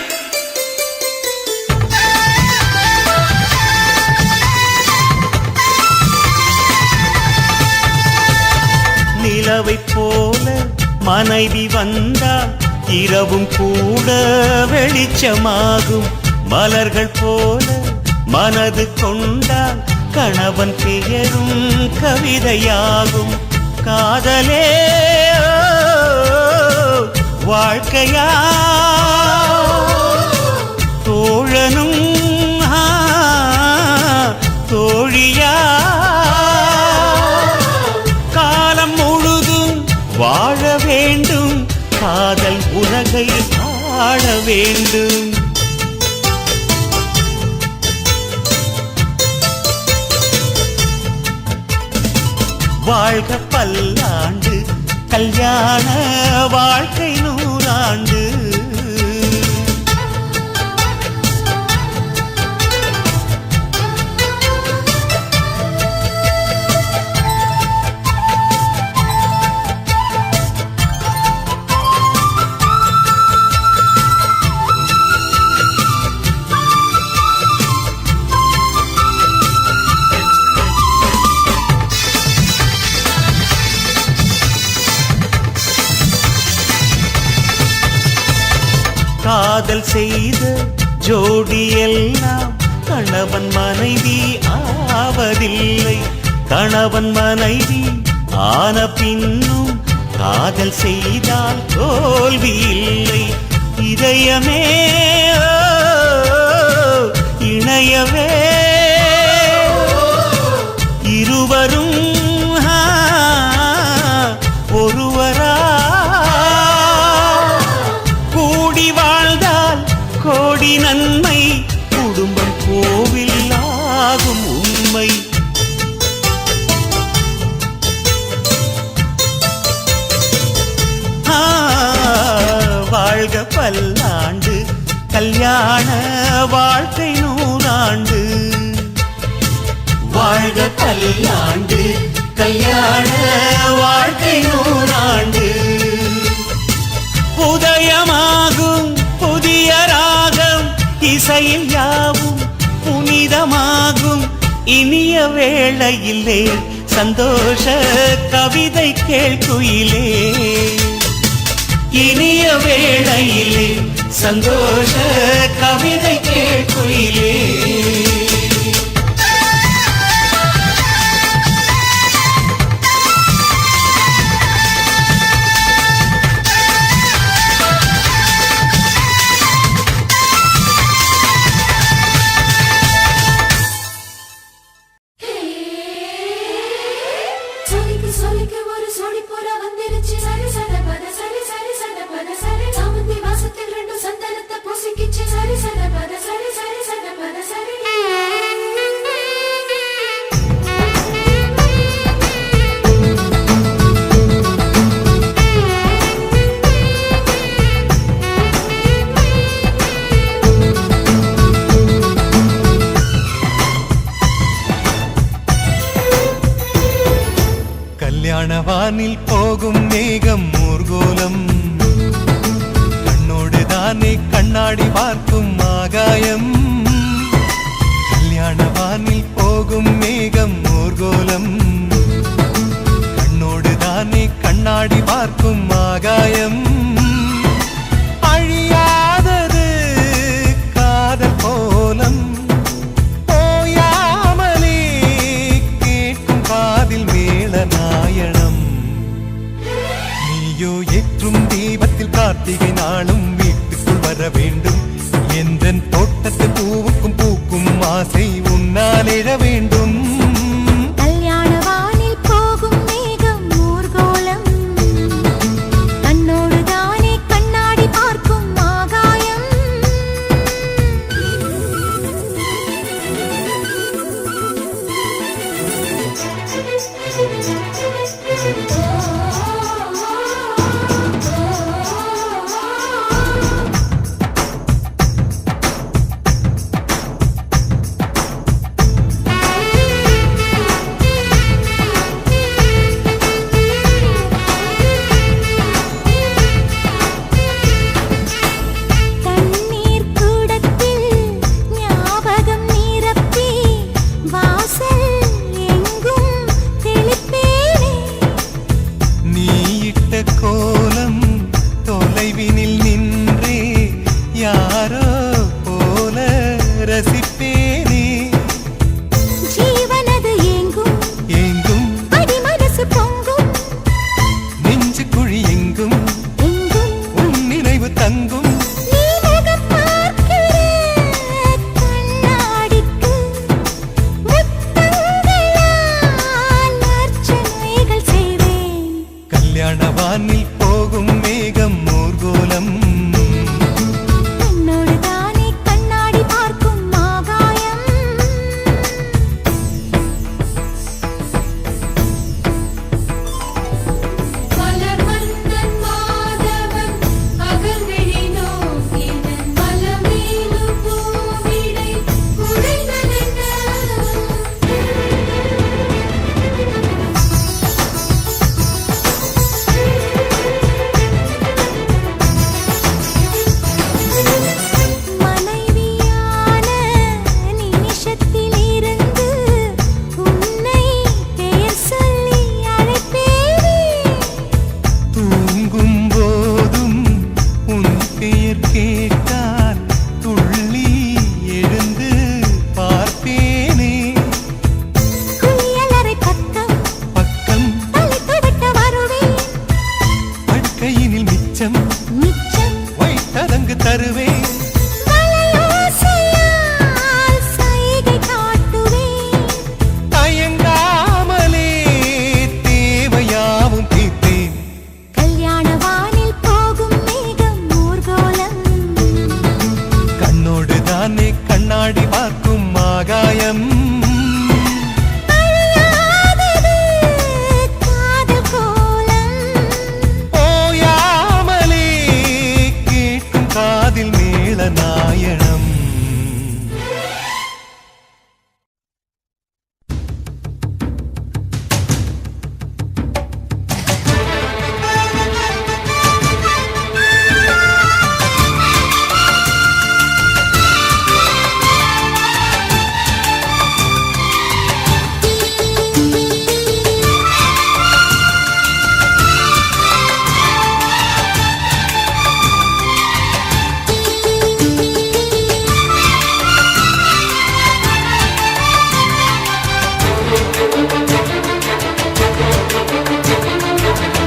நிலவை போல மனைவி வந்தால் இரவும் கூட வெளிச்சமாகும் மலர்கள் போல மனது கொண்டால் கணவன் பெயரும் கவிதையாகும் காதலே வாழ்க்கையா தோழனும் தோழியா காலம் முழுதும் வாழ வேண்டும் காதல் உலகை ஆள வேண்டும் வாழ்க பல்லாண்டு கல்யாண வாழ்க்கை நூறாண்டு காதல் செய்த ஜோடி எல்லாம் கணவன் மனைவி ஆவதில்லை கணவன் மனைவி ஆன பின்னும் காதல் செய்தால் தோல்வி இல்லை இதயமே இணையவே இருவரும் ஒருவரா கூடி வாழ்ந்தால் கோடி நன்மை குடும்பம் கோவில் ஆகும் உண்மை வாழ்க பல்லாண்டு கல்யாண வாழ்க்கை நூறாண்டு வாழ்க பல்லாண்டு கல்யாண வாழ்க்கை நூறாண்டு உதயமாகும் புதிய ராகம் இசையில் யாவும் புனிதமாகும் இனிய வேளையிலே சந்தோஷ கவிதை கேட்குயிலே இனிய வேளையிலே சந்தோஷ கவிதை கேட்குயிலே சொல்லிக்கு ஒரு சோடி போல வந்துருச்சு சரி சட பத சரி சரி சட பத சரி சாமந்தி வாசத்தில் ரெண்டு சந்தனத்தை பூசிக்கிச்சு சரி வானில் போகும் மேகம் ஊர்கோலம் கண்ணோடு தானே கண்ணாடி பார்க்கும் ஆகாயம் கல்யாண வானில் போகும் மேகம் ஊர்கோலம் கண்ணோடு தானே கண்ணாடி பார்க்கும் ஆகாயம் அழியாதது காதல் கோலம் போயாமலே கேட்கும் காதில் மேள நாயணம் நீயோ ஏற்றும் தீபத்தில் கார்த்திகை நாளும் வீட்டுக்குள் வர வேண்டும் எந்தன் தோட்டத்து பூவுக்கும் பூக்கும் ஆசை உன்னால் எழ வேண்டும் கல்யாண வானில் போகும் மேகம் ஊர்கோலம் கண்ணோடு தானே கண்ணாடி பார்க்கும் ஆகாயம் தண்ணீர் கூடத்தில் ஞாபகம் நிரப்பி வாசல் எங்கும் தெளிப்பேனே நீ இட்ட கோலம் தொலைவினில் நின்றே யாரோ போல ரசிப்பேனே ஜீவனது எங்கும் எங்கும் அடி மனசு பொங்கும் நெஞ்சு குழி எங்கும் எங்கும் உன் நினைவு தங்கும் நீ முகம் பார்க்கிற கண்ணாடிக்கு முத்தங்களால் அர்ச்சனைகள் செய்வேன் கல்யாண வானில் போகும் மேகம் ஊர்கோலம் என்னோடு தானே கண்ணாடி பார்க்கும் ஆகாயம் மலர் மன்னன் மாதவன் அகல்விழி நோக்கினன் மலமேலு பூவிடை குடைந்தனென்ன மனைவியான நிமிஷத்திலிருந்து உன்னை பெயர் சொல்லி அழைப்பேனே தூங்கும் போதும் உன் பெயர் கேட்டால் துள்ளி எழுந்து பார்ப்பேனே குளியலறை பக்கம் பக்கம் தலை துவட்ட வருவேன் படுக்கையினில் மிச்சம் மிச்சம் வைத்ததங்கு தருவேன் வலையோசையால் சைகை காட்டுவேன் தயங்காமலே தேவையாவும் தீர்த்தேன் கல்யாண வானில் போகும் மேகம் ஊர்கோலம் கண்ணோடு தானே கண்ணாடி பார்க்கும் ஆகாயம் அழியாதது காதல் கோலம் ஓயாமலே கேட்கும் காதில் மேள நாயணம்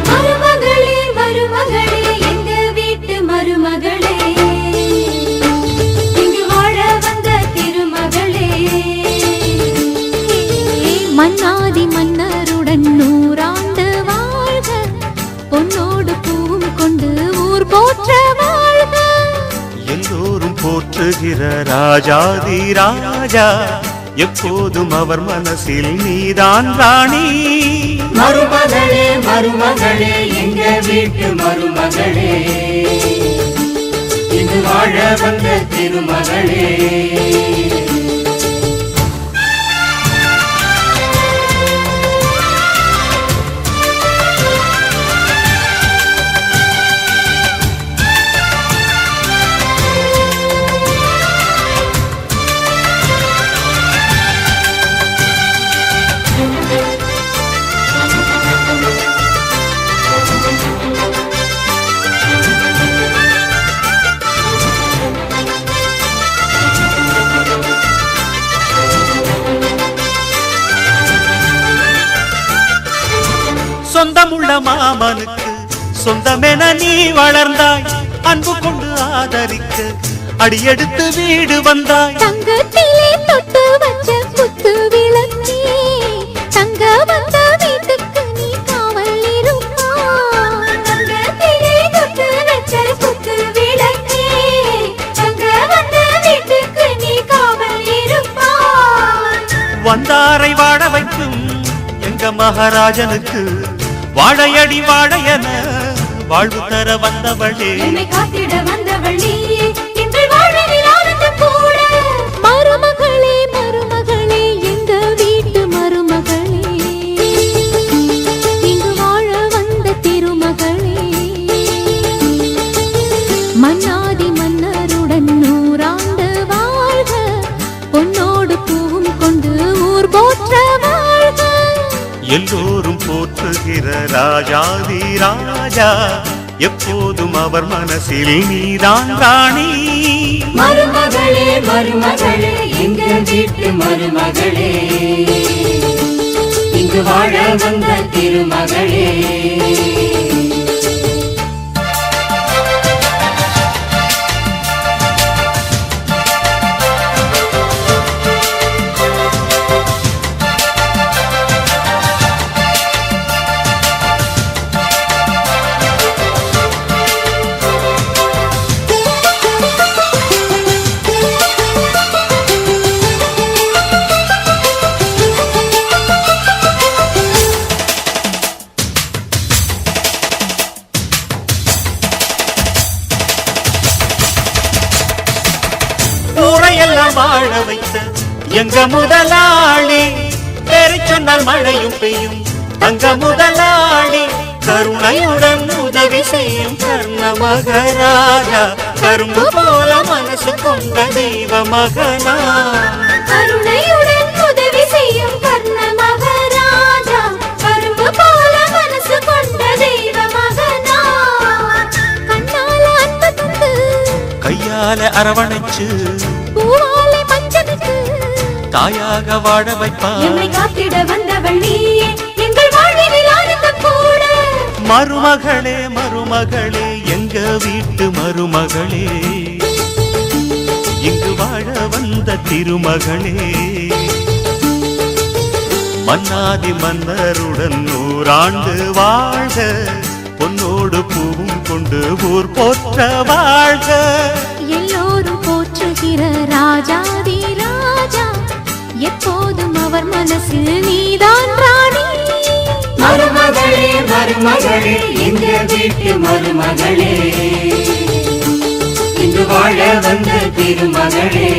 மருமகளே மருமகளே எங்க வீட்டு மருமகளே இங்கு வாழ வந்த திருமகளே மன்னாதி மன்னருடன் 100 ஆண்டு வாழ்க பொன்னோடு பூவும் கொண்டு ஊர் போற்ற வாழ்க எல்லோரும் போற்றுகிற ராஜாதி ராஜா எப்போதும் அவர் மனசில் நீதான் ராணி மருமகளே மருமகளே எங்க வீட்டு மருமகளே இங்கு வாழ வந்த திருமகளே மாமனுக்கு சொந்தமென நீ வளர்ந்தாய் அன்பு கொண்டு ஆதரிக்க அடியெடுத்து வீடு வந்தாய் தங்கத்திலே தொட்டு வச்ச குத்து விளக்கே தங்க வந்த வீட்டுக்கு நீ காவல் இருப்பாய் தங்கத்திலே தொட்டு வச்ச குத்து விளக்கே தங்க வந்த வீட்டுக்கு நீ காவல் இருப்பாய் வந்தாரை வாழ வைக்கும் எங்க மகாராஜனுக்கு வாழையடி வாழையன வாழ்வு தர வந்தவளே என்னை காத்திட வந்தவள் நீயே எங்கள் வாழ்வில் ஆனந்தம் கூட மருமகளே மருமகளே எங்க வீட்டு மருமகளே இங்கு வாழ வந்த திருமகளே மன்னாதி மன்னருடன் 100 ஆண்டு வாழ்க பொன்னோடு பூவும் கொண்டு ஊர் போற்ற வாழ்க எல்லோரும் போற்றுகிற ராஜாதி ராஜா எப்போதும் அவர் மனசில் நீதான் ராணி மருமகளே மருமகளே எங்க வீட்டு மருமகளே இங்கு வாழ வந்த திருமகளே ஊரையெல்லாம் வாழ வைத்த எங்க முதலாளி பேரை சொன்னால் மழையும் பெய்யும் தங்க முதலாளி கருணையுடன் உதவி செய்யும் கர்ண மகராஜா கரும்பு போல மனசு கொண்ட தெய்வ மகனா கருணையுடன் உதவி செய்யும் கர்ண மகாராஜா கரும்பு போல மனசு கொண்ட தெய்வ மகனா கண்ணால அன்பு தந்து கையால அரவணைச்சு பூவாலை மஞ்சனுக்கு தாயாக வாழ வைப்பார் எம்மை காத்திட வந்தவள் நீயே எங்கள் வாழ்வில் ஆனந்தம் கூட மருமகளே மருமகளே எங்க வீட்டு மருமகளே இங்கு வாழ வந்த திருமகளே மன்னாதி மன்னருடன் 100 ஆண்டு வாழ்க பொன்னோடு பூவும் கொண்டு ஊர் போற்ற வாழ்க எல்லோரும் போற்றுகிற ராஜாதி ராஜா எப்போதும் அவர் மனசில் நீதான் ராணி மருமகளே மருமகளே எங்க வீட்டு மருமகளே இங்கு வாழ வந்த திருமகளே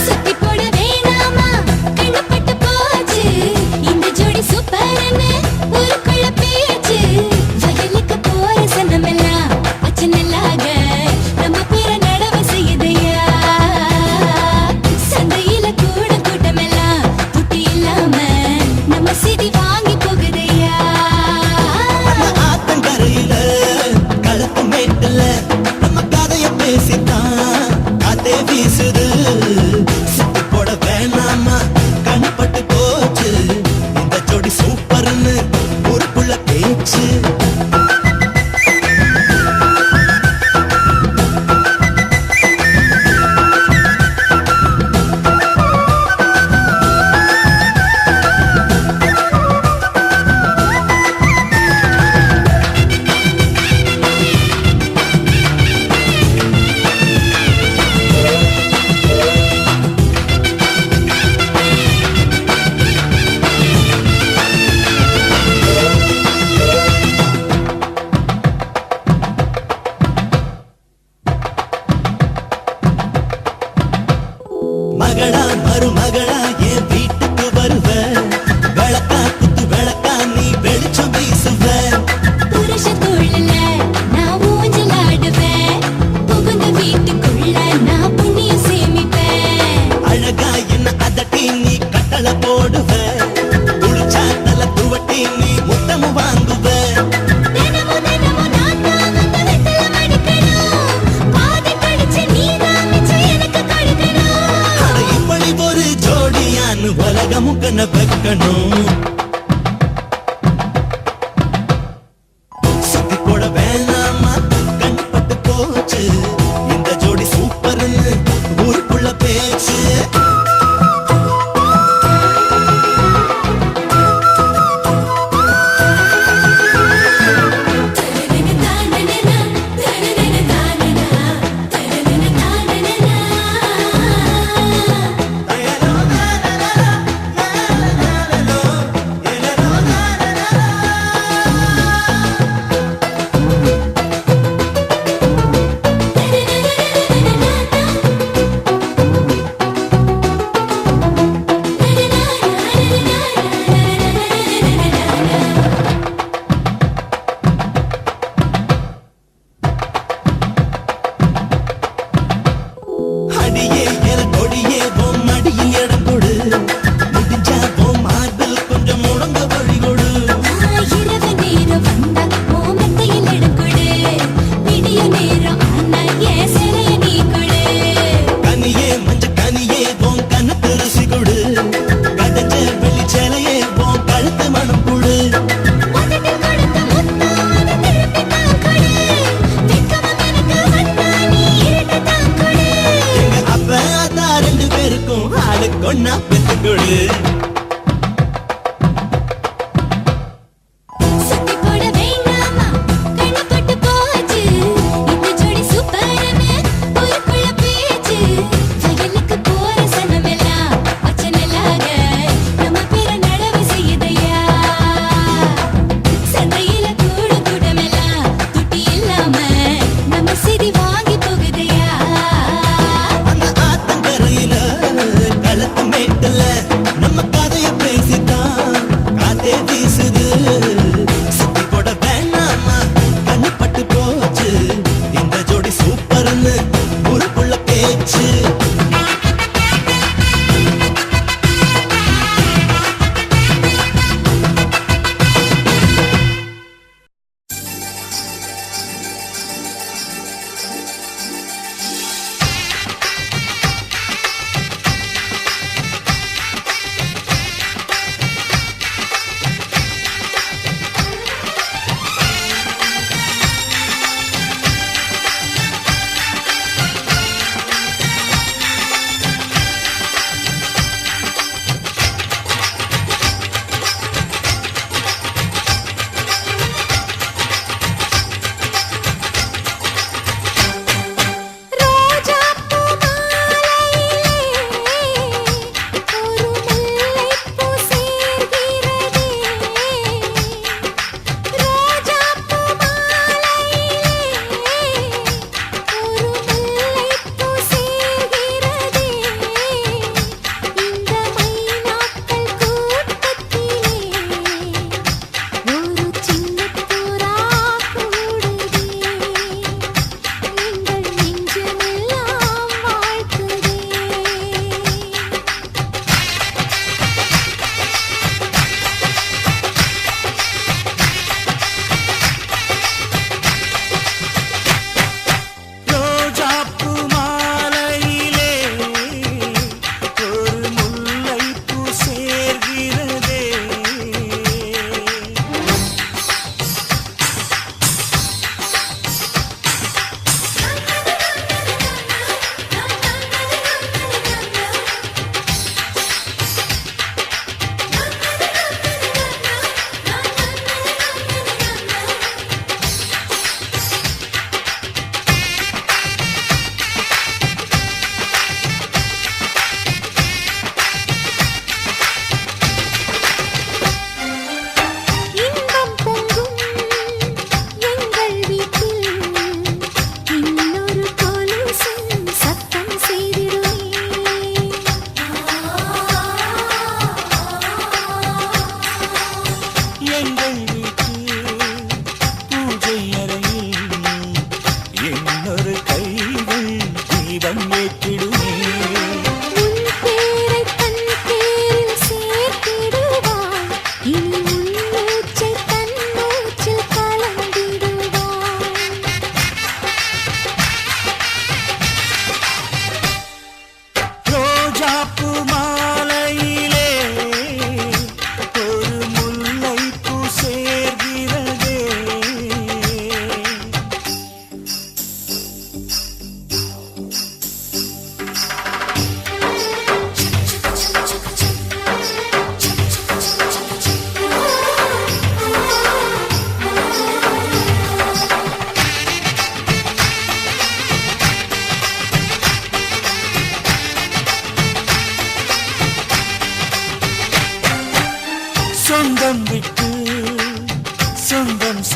சுத்தி போட வேணாமா கண்ணப்பட்டு போச்சு இந்த ஜோடி சூப்பர்னு ஊருக்குள்ள பேச்சு வயலுக்கு போற சனமெல்லாம் அச்சனலாக நம்ம பேர நடவ செய்யுதையா சந்தையில கூட கூட்டமெல்லாம் புட்டி இல்லாம நம்ம சிதி வாங்கி போகுதையா ஆத்தங்கரையில களத்து மேட்டுல நம்ம கதைய பேசித்தான் காத்தே வீசுது சுத்தி போட வேணாமா கண்பட்டு போச்சு இந்த ஜோடி சூப்பர்னு ஊருக்குள்ள பேச்சு மகளா மருமகளா என் வீட்டுக்கு வருவ விளக்கா குத்து விளக்கா நீ வெளிச்சம் வீசுவ புருஷ தோழல நான் ஊஞ்சலாடுவேன் புகுந்த வீட்டுக்குள்ள நான் புண்ணியம் சேமிப்பேன்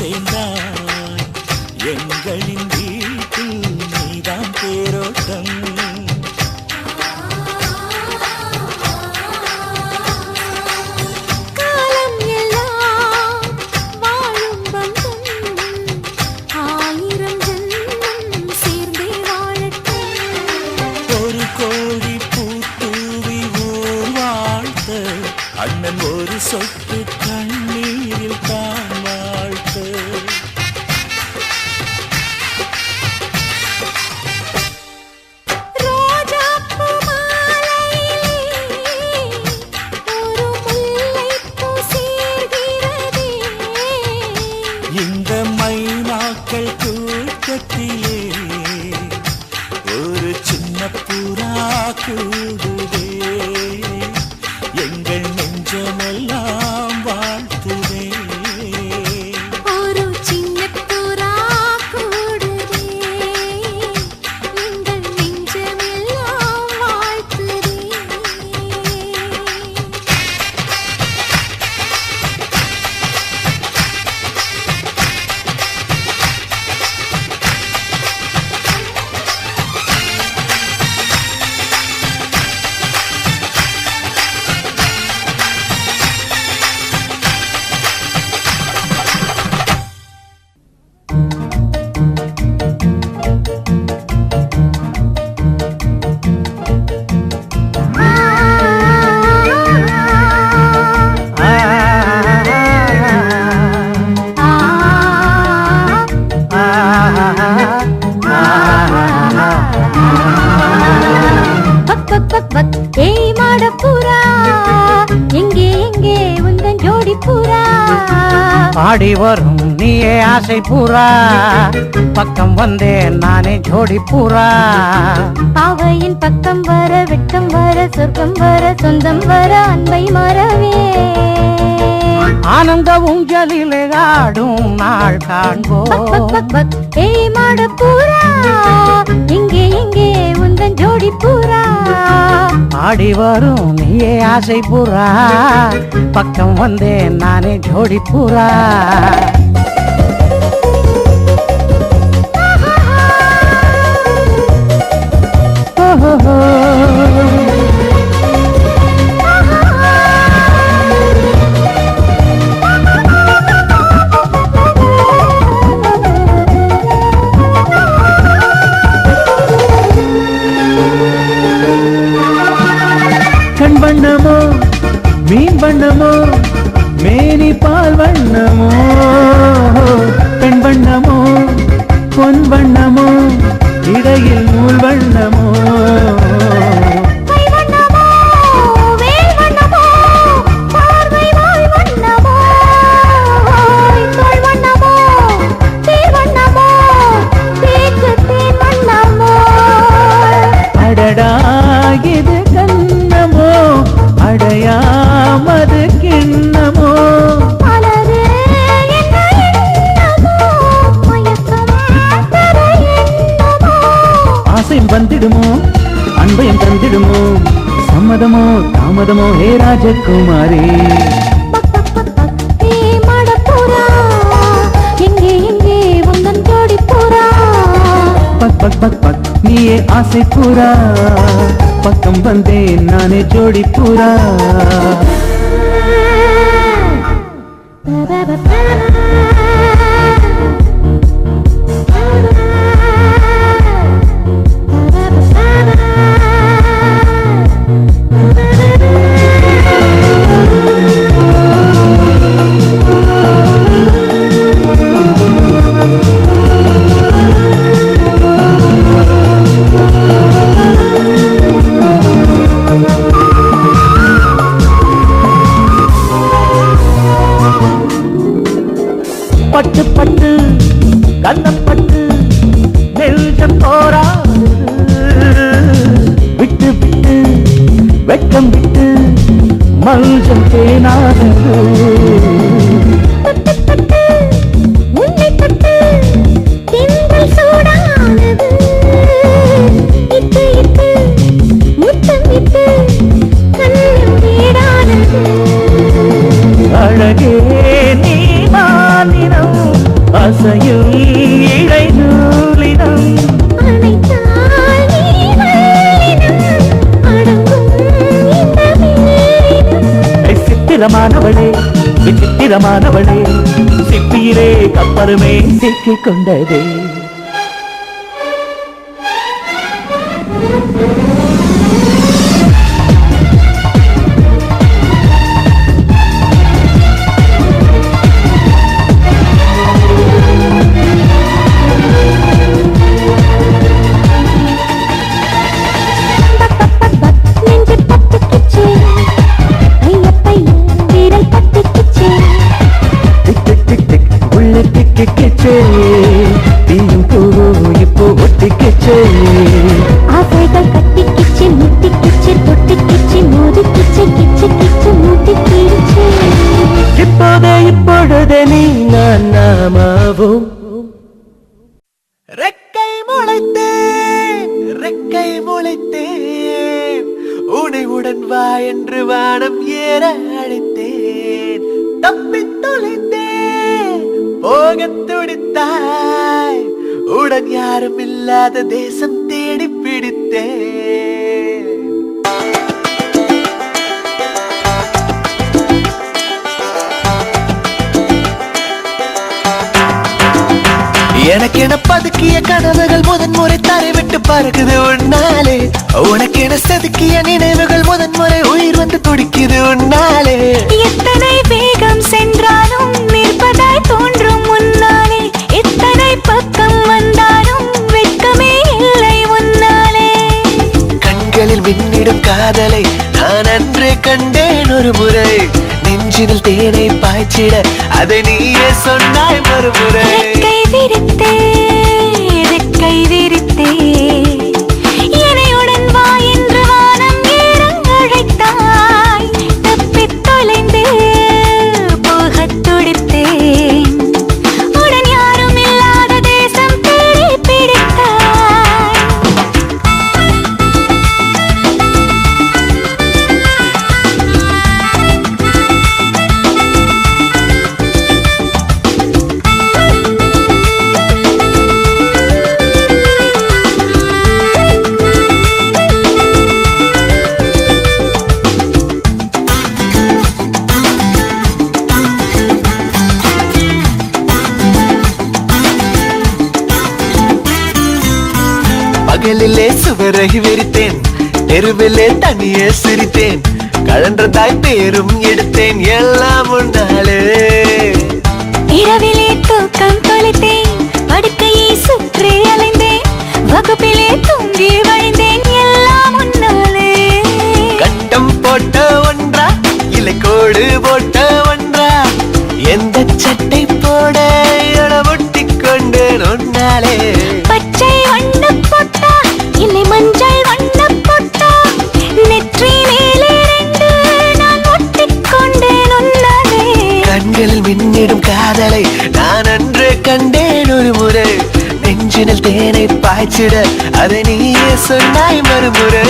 சேர்ந்தாய் எங்களின் வீட்டில் நீதான் தேரோட்டம் காலம் எல்லாம் வாழும் பந்தம் ஆயிரம் ஜென்மம் சேர்ந்தே வாழட்டும் ஒரு கோடி பூத்தூவி ஊர் வாழ்த்த அண்ணன் ஒரு சொட்டு கண்ணீரில் தான் வாழ்த்த ரோஜாப்பூ மாலையிலே ஒரு முல்லைப்பூ சேர்கிறதே இந்த மைனாக்கள் கூட்டத்திலே ஒரு சின்ன புறா கூடுதே எங்கள் நெஞ்சமெல்லாம் வாழ்த்துதே ஒரு சின்ன புறா கூடுதே எங்கள் நெஞ்சமெல்லாம் வாழ்த்துதே பக் பக் பக் பக் ஏய் மாடப்புறா எங்கே எங்கே உந்தன் ஜோடி புறா ஆடி வரும் நீயே ஆசை பூரா பக்கம் வந்தேன் நானே ஜோடி பூரா பாவையின் பக்கம் வர வெட்கம் வர சொர்க்கம் வர சொந்தம் வர அன்பை மறவே ஆனந்த ஊஞ்சலிலே ஆடும் நாள் பக் காண்போம் பக் பக் ஏய் மாடப்புறா எங்கே எங்கே உந்தன் ஜோடி புறா ஆடி வரும் நீயே ஆசை பூரா பக்கம் வந்தேன் நானே ஜோடி பூரா ஓஹோ கண் வண்ணமோ மீன் வண்ணமோ மேனி பால் வண்ணமோ பெண் வண்ணமோ பொன் வண்ணமோ இடையில் நூல் வண்ணமோ கை வண்ணமோ வேல் வண்ணமோ பார்வை வாய் வண்ணமோ தோள் வண்ணமோ தேர் வண்ணமோ தேக்கு தேன் வண்ணமோ அடடா இது கண்ணமோ அடையாமது கிண்ணமோ மலரு என்ன எண்ணமோ மயக்கம் தர எண்ணமோ ஆசையும் வந்திடுமோ அன்பையும் தந்திடுமோ சம்மதமோ தாமதமோ ஹே ராஜகுமாரி பக் பக் பக் பக் ஏய் மாடப்புறா எங்கே எங்கே உந்தன் ஜோடி புறா பக் பக் பக் பக் நீயே ஆசை பூரா பக்கம் வந்தேன் நானே ஜோடி பூரா பட்டு பட்டு கண்ணப்பட்டு நெல்ஜம் போராடுது விட்டு விட்டு வெட்கம் விட்டு மல்ஜம் தேனாடுது உன்னை தொட்டு தென்றல் சூடானது இட்டு இட்டு முத்தம் இட்டு கண்ணம் தேடானது அழகே நீ மாநிலம் ஈரமானவளே சிப்பியிலே கப்பருமே சிக்கிக் கொண்டதே தீயும் பூவோ இப்போ ஒட்டிக்கிச்சே ஆசைகள் கட்டிக்கிச்சு முட்டிக்கிச்சு தொட்டிக்கிச்சு மோதிக்கிச்சு கிச்சு கிச்சு மூட்டிக்கிச்சு இப்பொழுது நீ நான் நாமாவோம் ரெக்கை முளைத்தேன் உனை உடன் வா என்று வானம் ஏற அழைத்தேன் தப்பித் தொலைந்தேன் போகத் துடித்தாய் உடன் யாரும் இல்லாத தேசம் தேடி பிடித்தேன் எனக்கென பதுக்கிய கனவுகள் முதன்முறை தரை விட்டு பறக்குது உன்னாலே உனக்கென செதுக்கிய நினைவுகள் முதன்முறை உயிர் வந்து துடிக்குது உன்னாலே எத்தனை வேகம் சென்றாலும் நிற்பதாய் தோன்றும் முன்னாலே எத்தனை பக்கம் வந்தாலும் வெட்கமே இல்லை உன்னாலே கண்களில் மின்னிடும் காதலை நான் அன்றே கண்டேன் ஒரு முறை நெஞ்சினில் தேனை பாய்ச்சிட அதை நீயே சொன்னாய் மறுமுறை ரெக்கை விரித்தே இணையுடன் வா என்று வானம் ஏறங் அழைத்தாய் தப்பித் தொலைந்து போகத் துடித்தேன் உடன் யாரும் இல்லாத தேசம் தேடி பிடித்தாய் பகலிலே சுவரை விரித்தேன் தெருவிலே தனியே சிரித்தேன் கழன்றதாய் பேரும் எடுத்தேன் எல்லாம் முன்னாலே இரவிலே தூக்கம் தொலைத்தேன் படுக்கையை சுற்றி அலைந்தேன் வகுப்பிலே தூங்கி வழிந்தேன் எல்லாம் முன்னாலே கட்டம் போட்ட ஒன்றா இலை கோடு போட்ட ஒன்றா எந்த சட்டை போட ஒட்டி கொண்டேன் ஒன்னாலே பச்சை வண்ண பொட்டா இல்லை மஞ்சள் வண்ண பொட்டா நெற்றி மேலே ரெண்டு நான் ஒட்டிக்கொண்டேன் உன்னாலே கண்களில் மின்னிடும் காதலை நான் அன்றே கண்டேன் ஒரு முறை நெஞ்சினில் தேனை பாய்ச்சிட அதை நீயே சொன்னாய் மறுமுறை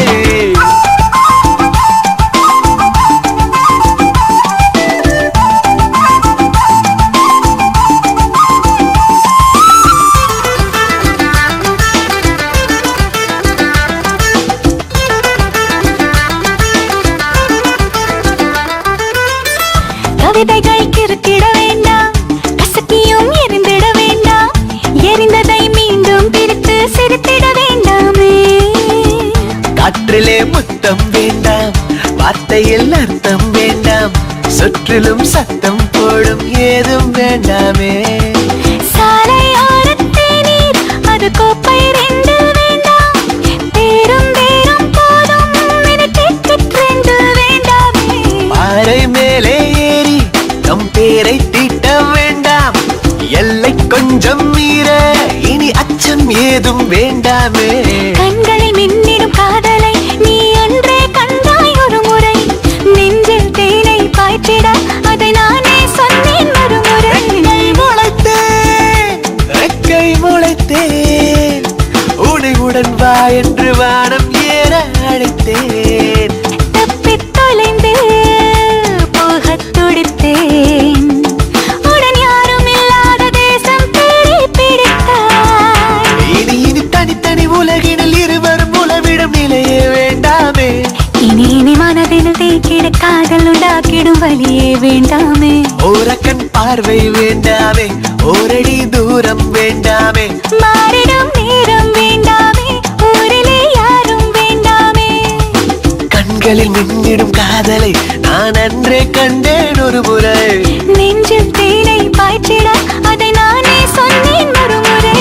கவிதைகள் கிறுக்கிட வேண்டாம் கசக்கியும் எரிந்திட வேண்டாம் எரிந்ததை மீண்டும் பிரித்து சிரித்திட வேண்டாமே காற்றிலே முத்தம் வேண்டாம் வார்த்தையில் அர்த்தம் வேண்டாம் சுற்றிலும் சத்தம் போடும் ஏதும் வேண்டாமே சாலை ஓரத்தே நீர் அது கோப்பை ரெண்டு வேண்டாம் பேரும் பேரும் போதும் ரெண்டு வேண்டாமே பாறை மேலே ஏறி நம் பேரை தீட்ட வேண்டாம் எல்லை கொஞ்சம் மீற இனி அச்சம் ஏதும் வேண்டாமே கண்களில் மின்னிடும் காதலை நீ அன்றே கண்டாய் ஒரு முறை நெஞ்சில் தேனை பாய்ச்சிட அதை நானே சொன்னேன் மறுமுறை ரெக்கை முளைத்தேன் உனை உடன் வா என்று வானம் ஏற அழைத்தேன் தப்பித் தொலைந்து போகத் துடித்தேன் உடன் யாரும் இல்லாத தேசம் தேடி பிடித்தாய் இனி தனித்தனி உலகினில் இருவரும் உலவிடும் நிலையே வேண்டாமே இனி மனதில் தேக்கிட காதல் உண்டாக்கிடும் வழியே வேண்டாமே ஓரக்கண் ஓரடி தூரம் வேண்டாமே, மாறிடும் நேரம் வேண்டாமே, ஊரிலே யாரும் வேண்டாமே. கண்களில் மின்னிடும் காதலை நான் அன்றே கண்டேன் ஒரு முறை. நெஞ்சில் தேனை பாய்ச்சிட அதை நானே சொன்னேன் ஒரு முறை.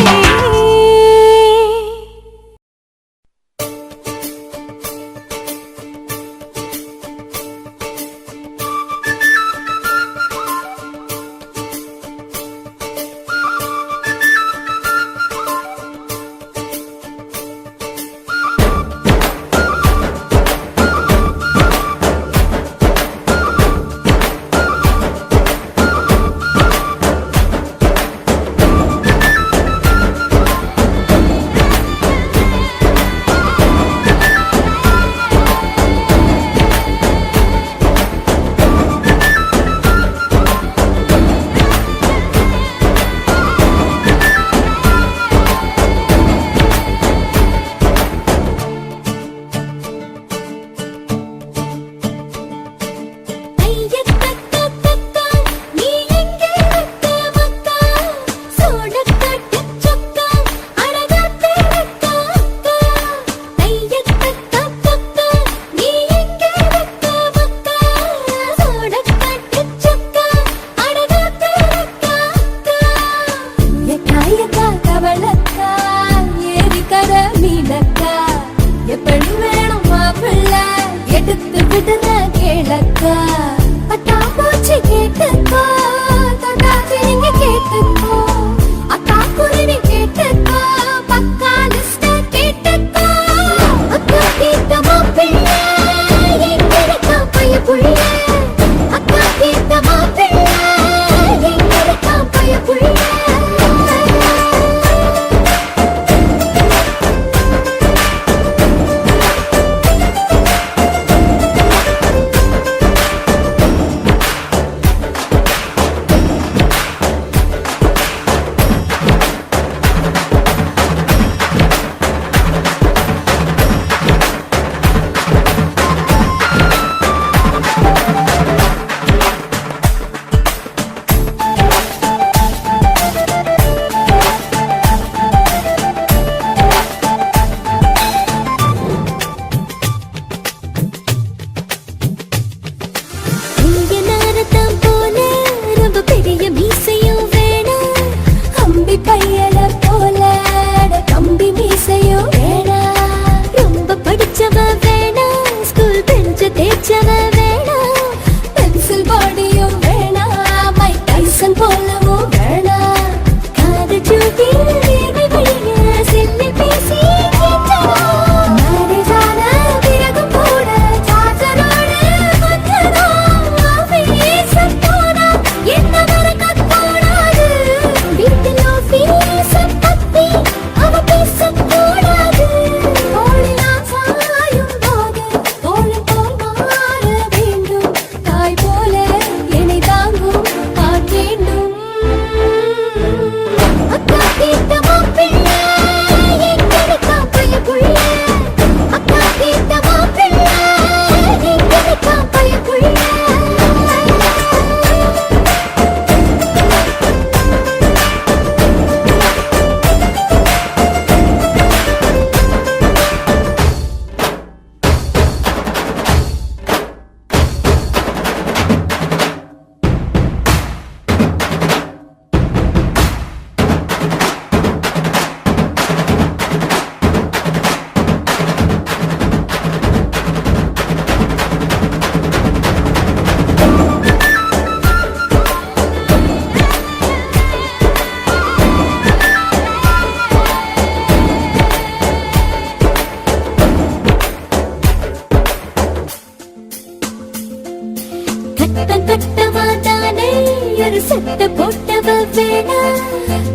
சட்ட போட்டவ வேணா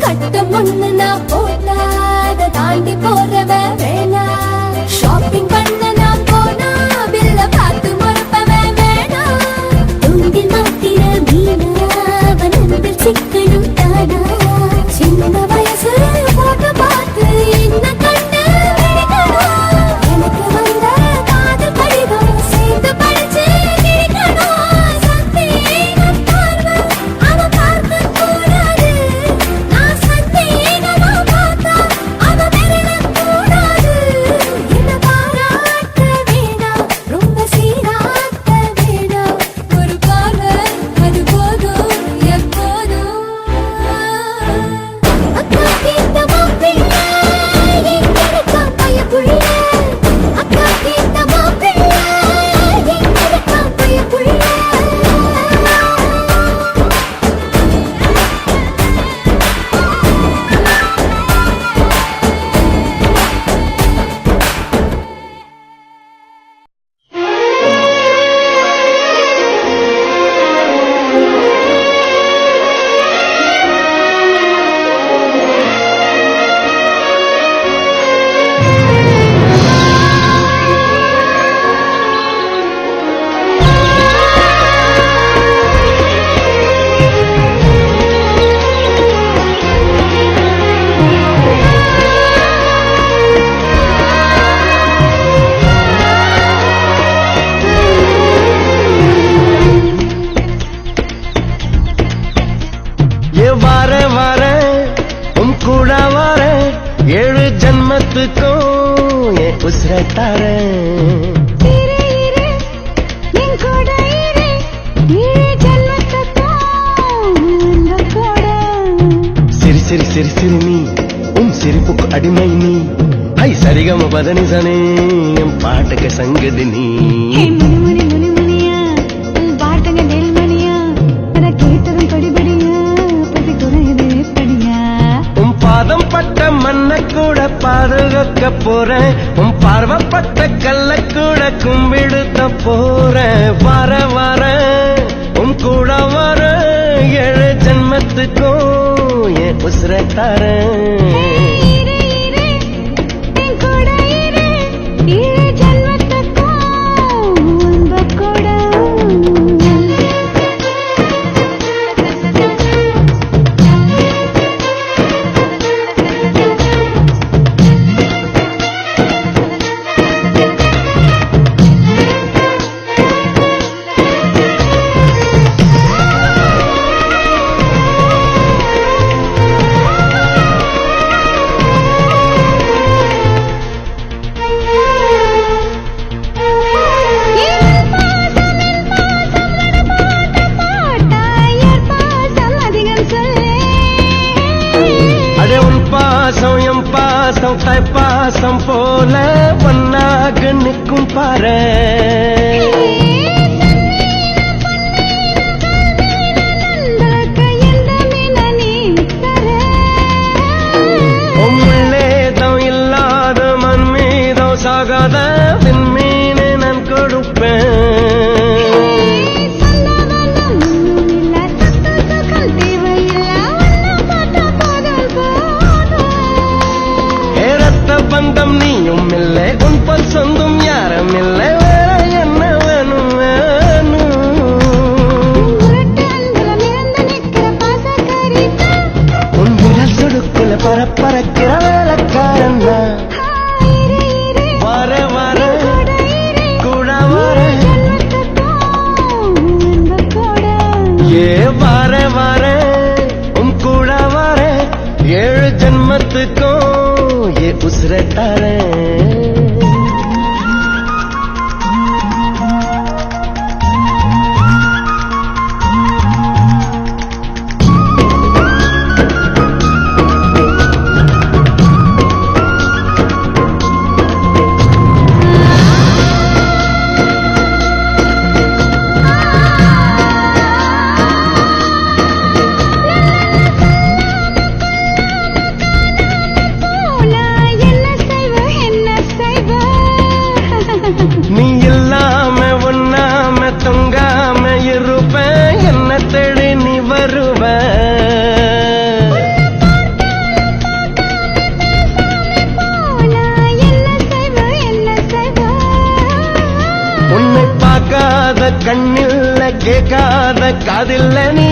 கட்டம் ஒண்ணு நான் போட்டா அதை தாண்டி போறவ வேணா ஷாப்பிங் பண்ண நான் போனா பில்ல பார்த்து மறுப்பவ வேணா தூண்டில் மாத்திர மீனா வனத்தில் சிக்கணும் தானா சின்ன வயசு போட்டு பார்த்து என்ன கண்டு விடுக்கணும் எனக்கு வந்த காதல் படிவம் சேர்த்து படிச்சு கிழிக்கணும் சத்தியம் பார்வை அவ பார்க்க கூடாது ஜன்மத்துக்கும் என் உசுரை தாரேன். சிரி சிரி சிரி சிரி நீ உன் சிரிப்புக்கு அடிமை நீ ஐ சரிகம பதனி சனே என் பாட்டுக்கு சங்கதி நீ. உன் பாதம் பட்ட மண்ணை கூட பாதுகாக்க போறேன். உன் பார்வப்பட்ட கல்ல கூட கும்பிடுத்த போறேன். வர வர உன் கூட வர 7 ஜன்மத்துக்கும் என் உசுரை தாரேன். பாசம் எம் பாசம் தைப்பாசம் போல ஒன்னாக நிற்கும் பாரு. உள்ளேதம் இல்லாத மண் மீதம் சாகாத விண்மீனை நான் கொடுப்பேன். பந்தம் நீயும் இல்லை உன் போல் சொந்தம் யாரும் இல்லை. வேற என்ன வேணும் வேணும். உன் விரல் சொடுக்குல பரப்பறக்கிற வேலைக்காரன் வர வர கூட வர ஏ வர வர உன் கூட வர 7 ஜன்மத்துக்கும் உசுரை தாரேன். நீ இல்லாம ஒண்ணாம தொங்காம இருப்பேன். என்ன தேடி நீ வருவ. உன்னை பார்க்காத கண்ணில்ல கேட்காத காதில்ல நீ